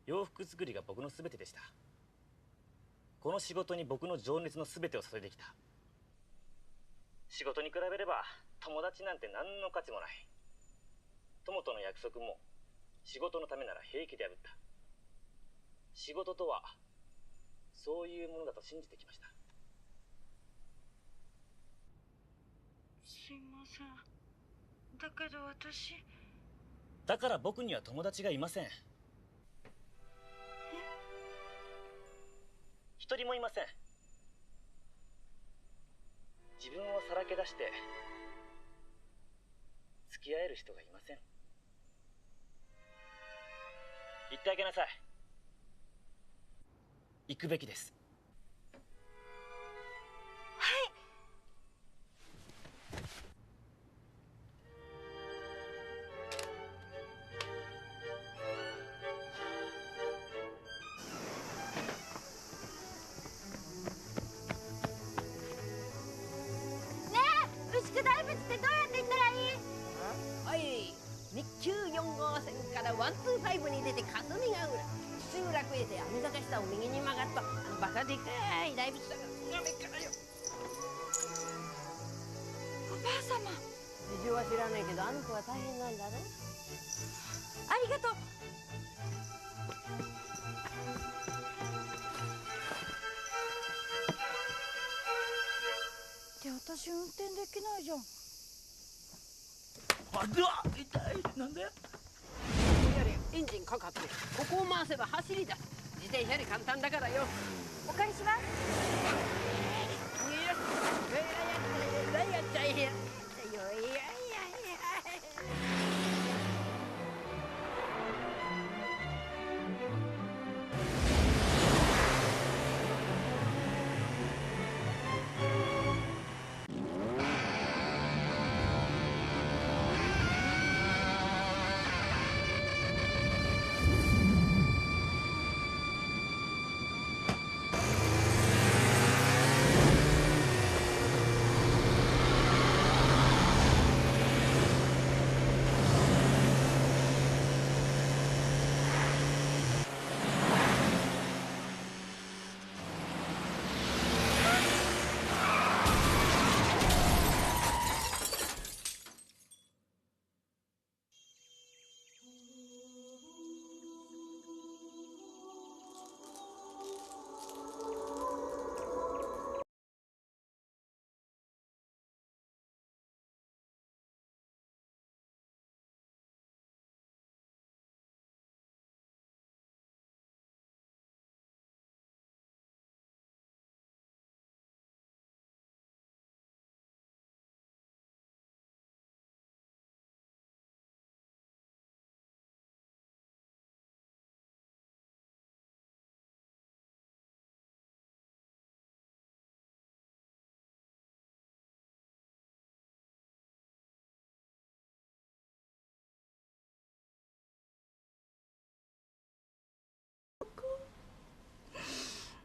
洋服作りが僕の全てでした。この仕事に僕の情熱の全てを注いできた。仕事に比べれば友達なんて何の価値もない。友との約束も仕事のためなら平気で破った。仕事とはそういうものだと信じてきました。すいません。だけど私。だから僕には友達がいません。一人もいません。自分をさらけ出して付き合える人がいません。行ってあげなさい。行くべきです。牛久大仏ってどうやって行ったらいい？はい、日給4号線から125に出て霞ヶ浦、土浦区へて網坂下を右に曲がったバカでかい大仏さんが画面からよ。おばあ様。事情は知らねえけど、あの子は大変なんだろ。ありがとう。って私運転できないじゃん。あでは痛い。なんで？やれエンジンかかってここを回せば走りだ。自転車より簡単だからよ。お借りします。やっちゃえへん。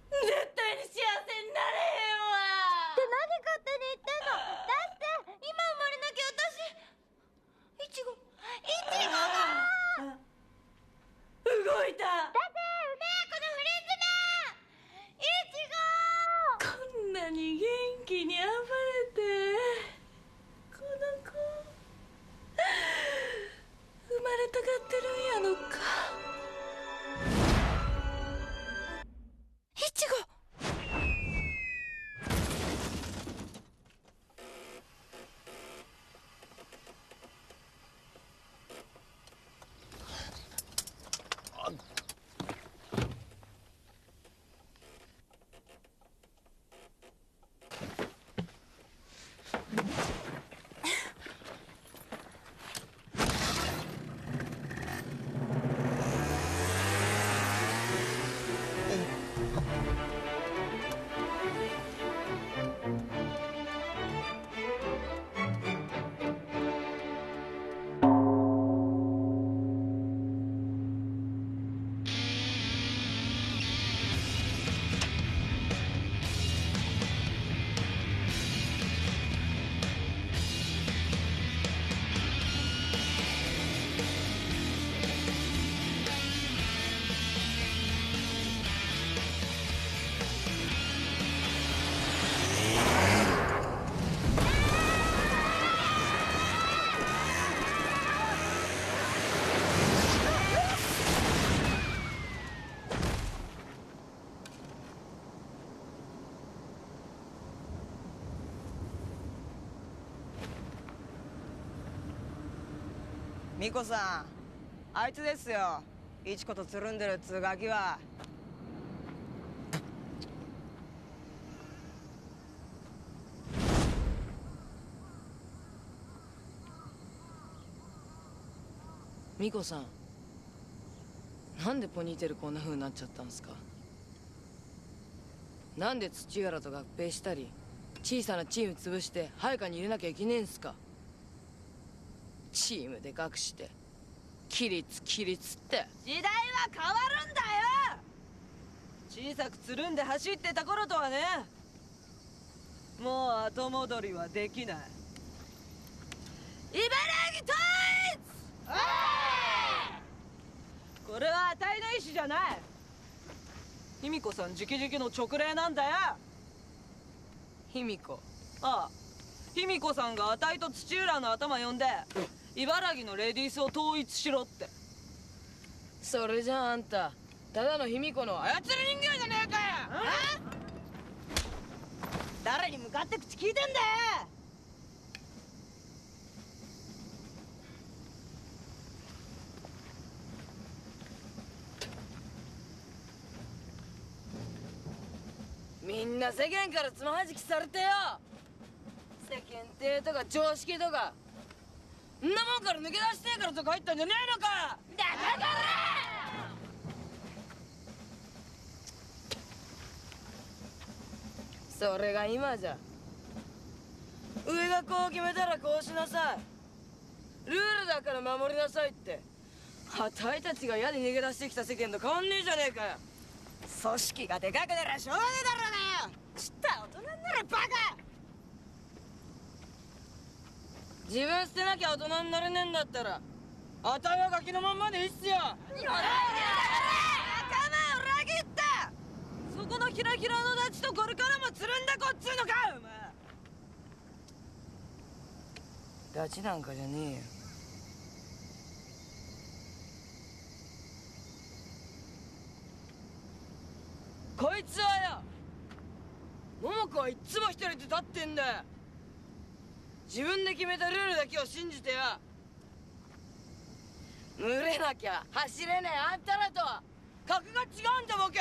絶対に幸せになれへんわ。って何勝手に言ってんの？だって今生まれなきゃ私いちごが動いた。だってうめえこのフリーズマンいちご。こんなに元気に暴れて、この子生まれたがってるんやろか。いちご。ミコさん、あいつですよ。イチコとつるんでるっつうガキは。ミコさん、なんでポニーテールこんな風になっちゃったんすか？なんで土浦と合併したり小さなチーム潰して配下に入れなきゃいけねえんすか？チームでかくして規律規律って時代は変わるんだよ。小さくつるんで走ってた頃とはね、もう後戻りはできない。茨城統一！これはあたいの意思じゃない。卑弥呼さん直々の勅令なんだよ。卑弥呼？ああ、卑弥呼さんがあたいと土浦の頭呼んで茨城のレディースを統一しろって。それじゃああんたただの卑弥呼の操り人形じゃねえかよ。誰に向かって口聞いてんだよ。みんな世間からつまはじきされてよ。世間体とか常識とかんなもんから抜け出してえからとか入ったんじゃねえのか。だからそれが今じゃ。上がこう決めたらこうしなさい。ルールだから守りなさいって。あたいたちが嫌で逃げ出してきた世間と変わんねえじゃねえかよ。組織がでかくならしょうがねえだろうなよ。ちった大人になれバカ。自分捨てなきゃ大人になれねえんだったらあたいはガキのまんまでいいっすよ。仲間を裏切った。そこのキラキラのダチとこれからもつるんだこっつうのかお前。ダチなんかじゃねえよ。こいつはよ、桃子はいっつも一人で立ってんだよ。自分で決めたルールだけを信じてよ、群れなきゃ走れねえあんたらとは格が違うんだボケ。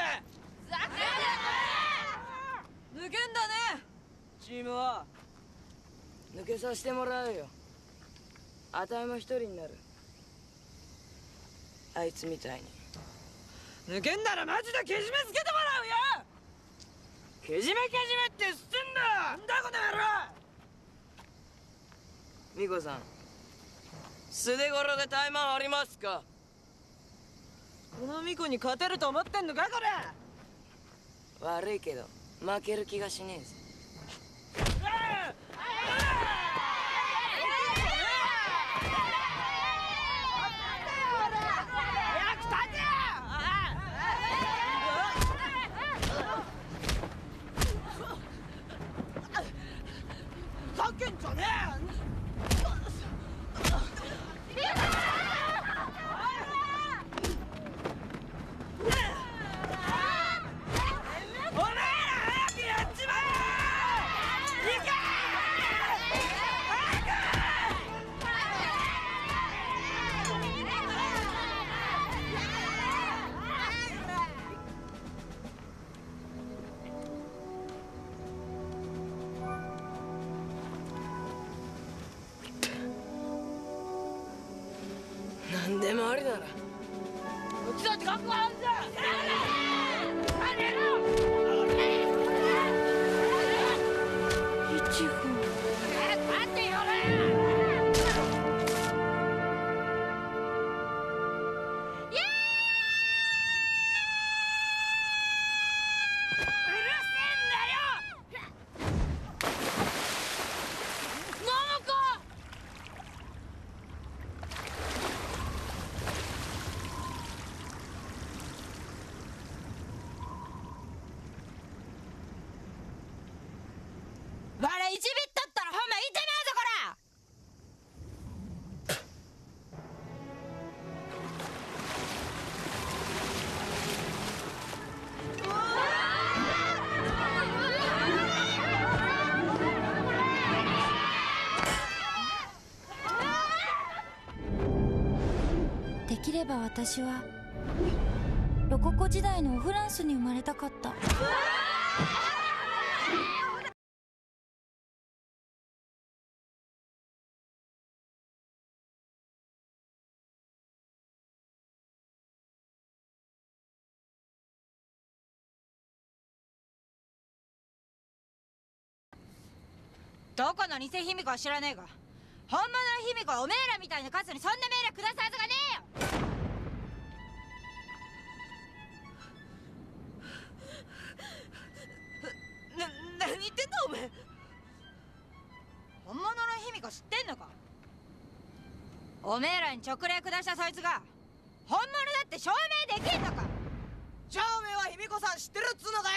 抜けんだねチームは。抜けさせてもらうよ。あたいも一人になる。あいつみたいに。抜けんならマジでけじめつけてもらうよ。けじめって捨てんだ。なんだこの野郎。美子さん、素手頃で怠慢ありますか？この巫女に勝てると思ってんのかこれ。悪いけど負ける気がしねえぜ。ふざけんじゃねえ。何でもありならこっちだって覚悟あんだ。一号。待てよ我1ビットったらほんまいてできれば私はロココ時代のフランスに生まれたかった。どこの偽卑弥呼は知らねえが、本物の卑弥呼はおめえらみたいなカスにそんな命令下すはずがねえよ。何言ってんだおめえ。本物の卑弥呼知ってんのか。おめえらに直令下したそいつが本物だって証明できんのか。じゃあおめえは卑弥呼さん知ってるっつうのかよ。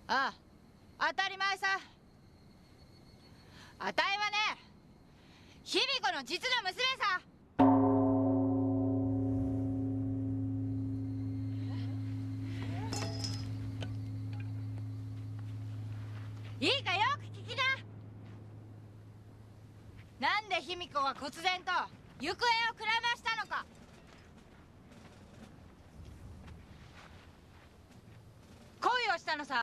ああ、当たり前さ。あたいはね、卑弥呼の実の娘さ。いいかよく聞きな。なんで卑弥呼は忽然と行方をくらましたのか。恋をしたのさ。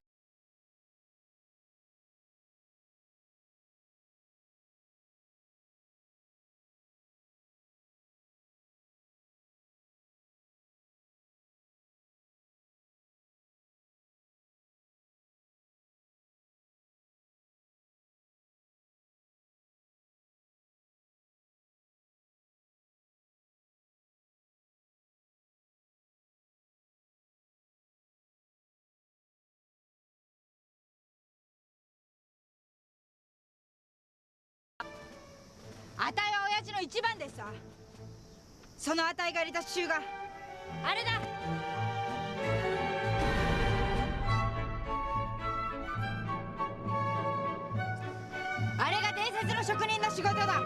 あたいは親父の一番ですさ。そのあたいが入れた刺繍があれだ。あれが伝説の職人の仕事だ。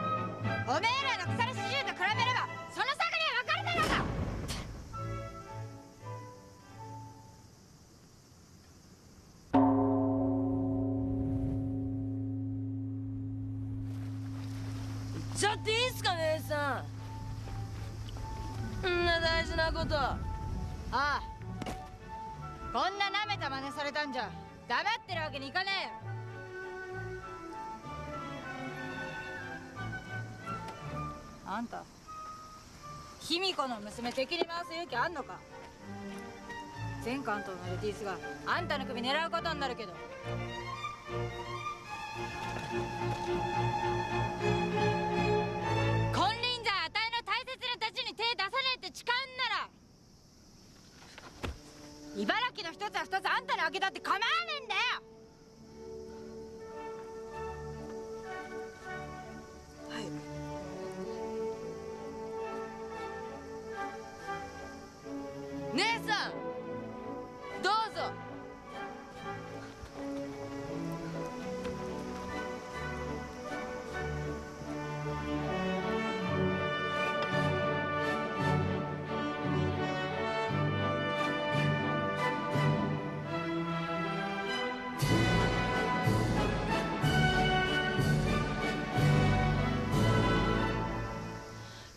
おめえらの腐れ刺繍と比べればその差がねわかるだろうか。ちょっといいっすか姉さん。んな大事なこと。ああ、こんな舐めた真似されたんじゃ黙ってるわけにいかねえよ。あんた卑弥呼の娘敵に回す勇気あんのか。全関東のレディースがあんたの首狙うことになるけど。金輪際あたいの大切な太刀に手出さねえって誓うんなら、茨城の一つは二つあんたにあげたって構わねえんだよ。姉さんどうぞ。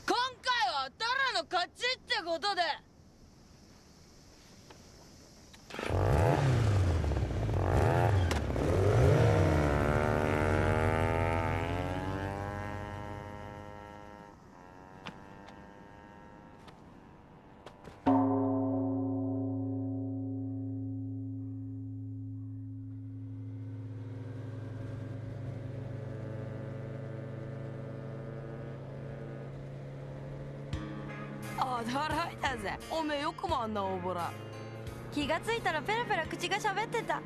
今回は誰の勝ちってことで。驚いたぜ。おめえよくもあんな大ボラ。気がついたらペラペラ口が喋ってた。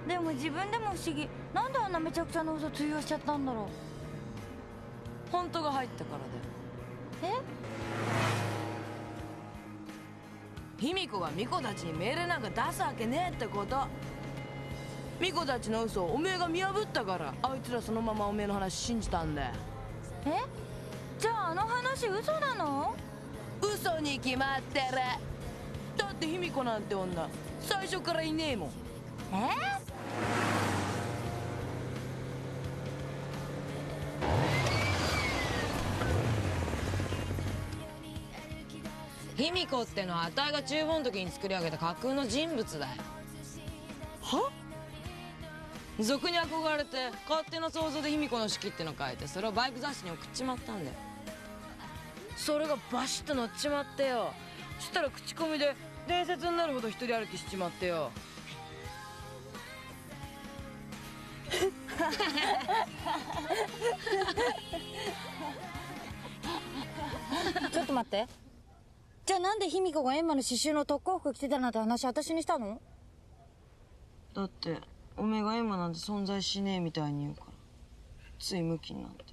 でも自分でも不思議。なんであんなめちゃくちゃな嘘通用しちゃったんだろう。本当が入ったからだよ。卑弥呼が巫女たちに命令なんか出すわけねえってこと。巫女たちの嘘をおめえが見破ったから、あいつらそのままおめえの話信じたんだよ。じゃああの話嘘なの？嘘に決まってる。だって卑弥呼なんて女最初からいねえもん。卑弥呼ってのはあたいが中盆の時に作り上げた架空の人物だよ。は？俗に憧れて勝手な想像で卑弥呼の式っての書いて、それをバイク雑誌に送っちまったんだよ。それがバシッと乗っちまってよ。したら口コミで伝説になるほど一人歩きしちまってよ。ちょっと待って。じゃあなんで卑弥呼が閻魔の刺繍の特攻服着てたなんて話私にしたの？だっておめえが閻魔なんて存在しねえみたいに言うからついムキになって。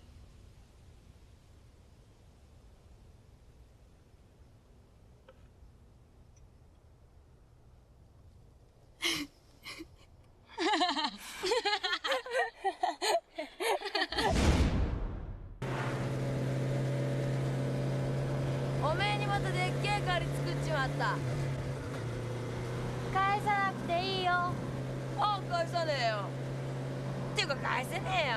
おめえにまたでっけえ借り作っちまった。返さなくていいよ。あ、返さねえよ。っていうか返せねえよ。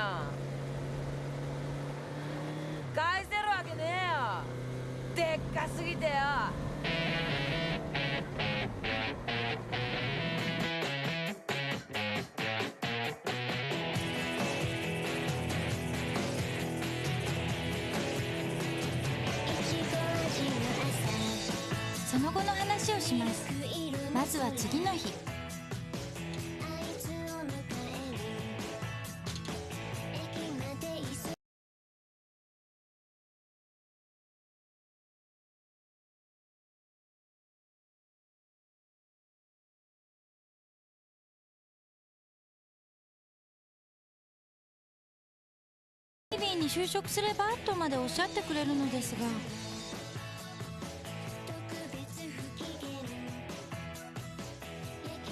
返せるわけねえよ。でっかすぎてよ。その後の話をします。まずは次の日。ベイビーに就職すればとまでおっしゃってくれるのですが、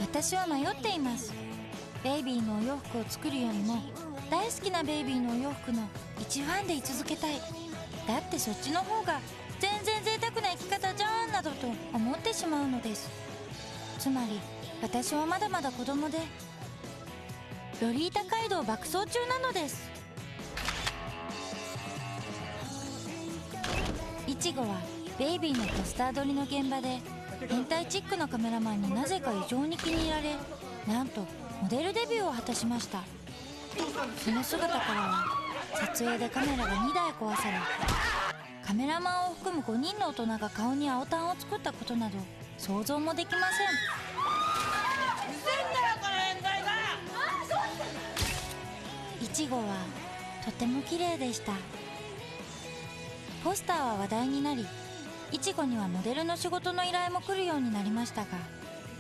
私は迷っています。ベイビーのお洋服を作るよりも大好きなベイビーのお洋服の一ファンで居続けたい。だってそっちの方が全然贅沢な生き方じゃんなどと思ってしまうのです。つまり私はまだまだ子供でロリータ街道爆走中なのです。イチゴはベイビーのポスター撮りの現場で変態チックなカメラマンになぜか異常に気に入られ、なんとモデルデビューを果たしました。その姿からは撮影でカメラが2台壊され、カメラマンを含む5人の大人が顔に青タンを作ったことなど想像もできません。イチゴはとても綺麗でした。ポスターは話題になり、イチゴにはモデルの仕事の依頼も来るようになりましたが、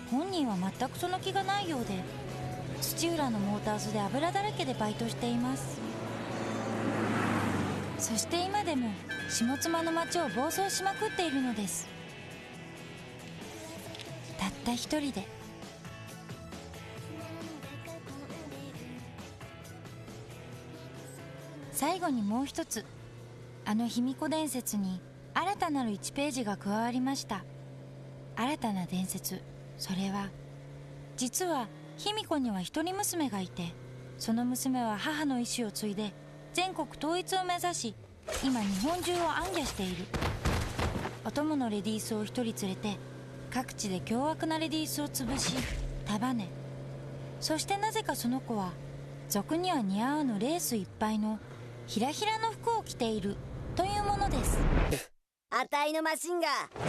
本人は全くその気がないようで、土浦のモーターズで油だらけでバイトしています。そして今でも下妻の街を暴走しまくっているのです。たった一人で。最後にもう一つ、あの卑弥呼伝説に新たなる1ページが加わりました。新たな伝説、それは実は卑弥呼には一人娘がいて、その娘は母の意志を継いで全国統一を目指し、今日本中を行脚している。お供のレディースを一人連れて各地で凶悪なレディースを潰し束ね、そしてなぜかその子は俗には似合わぬレースいっぱいのひらひらの服を着ているというものです。あたいのマシンが火を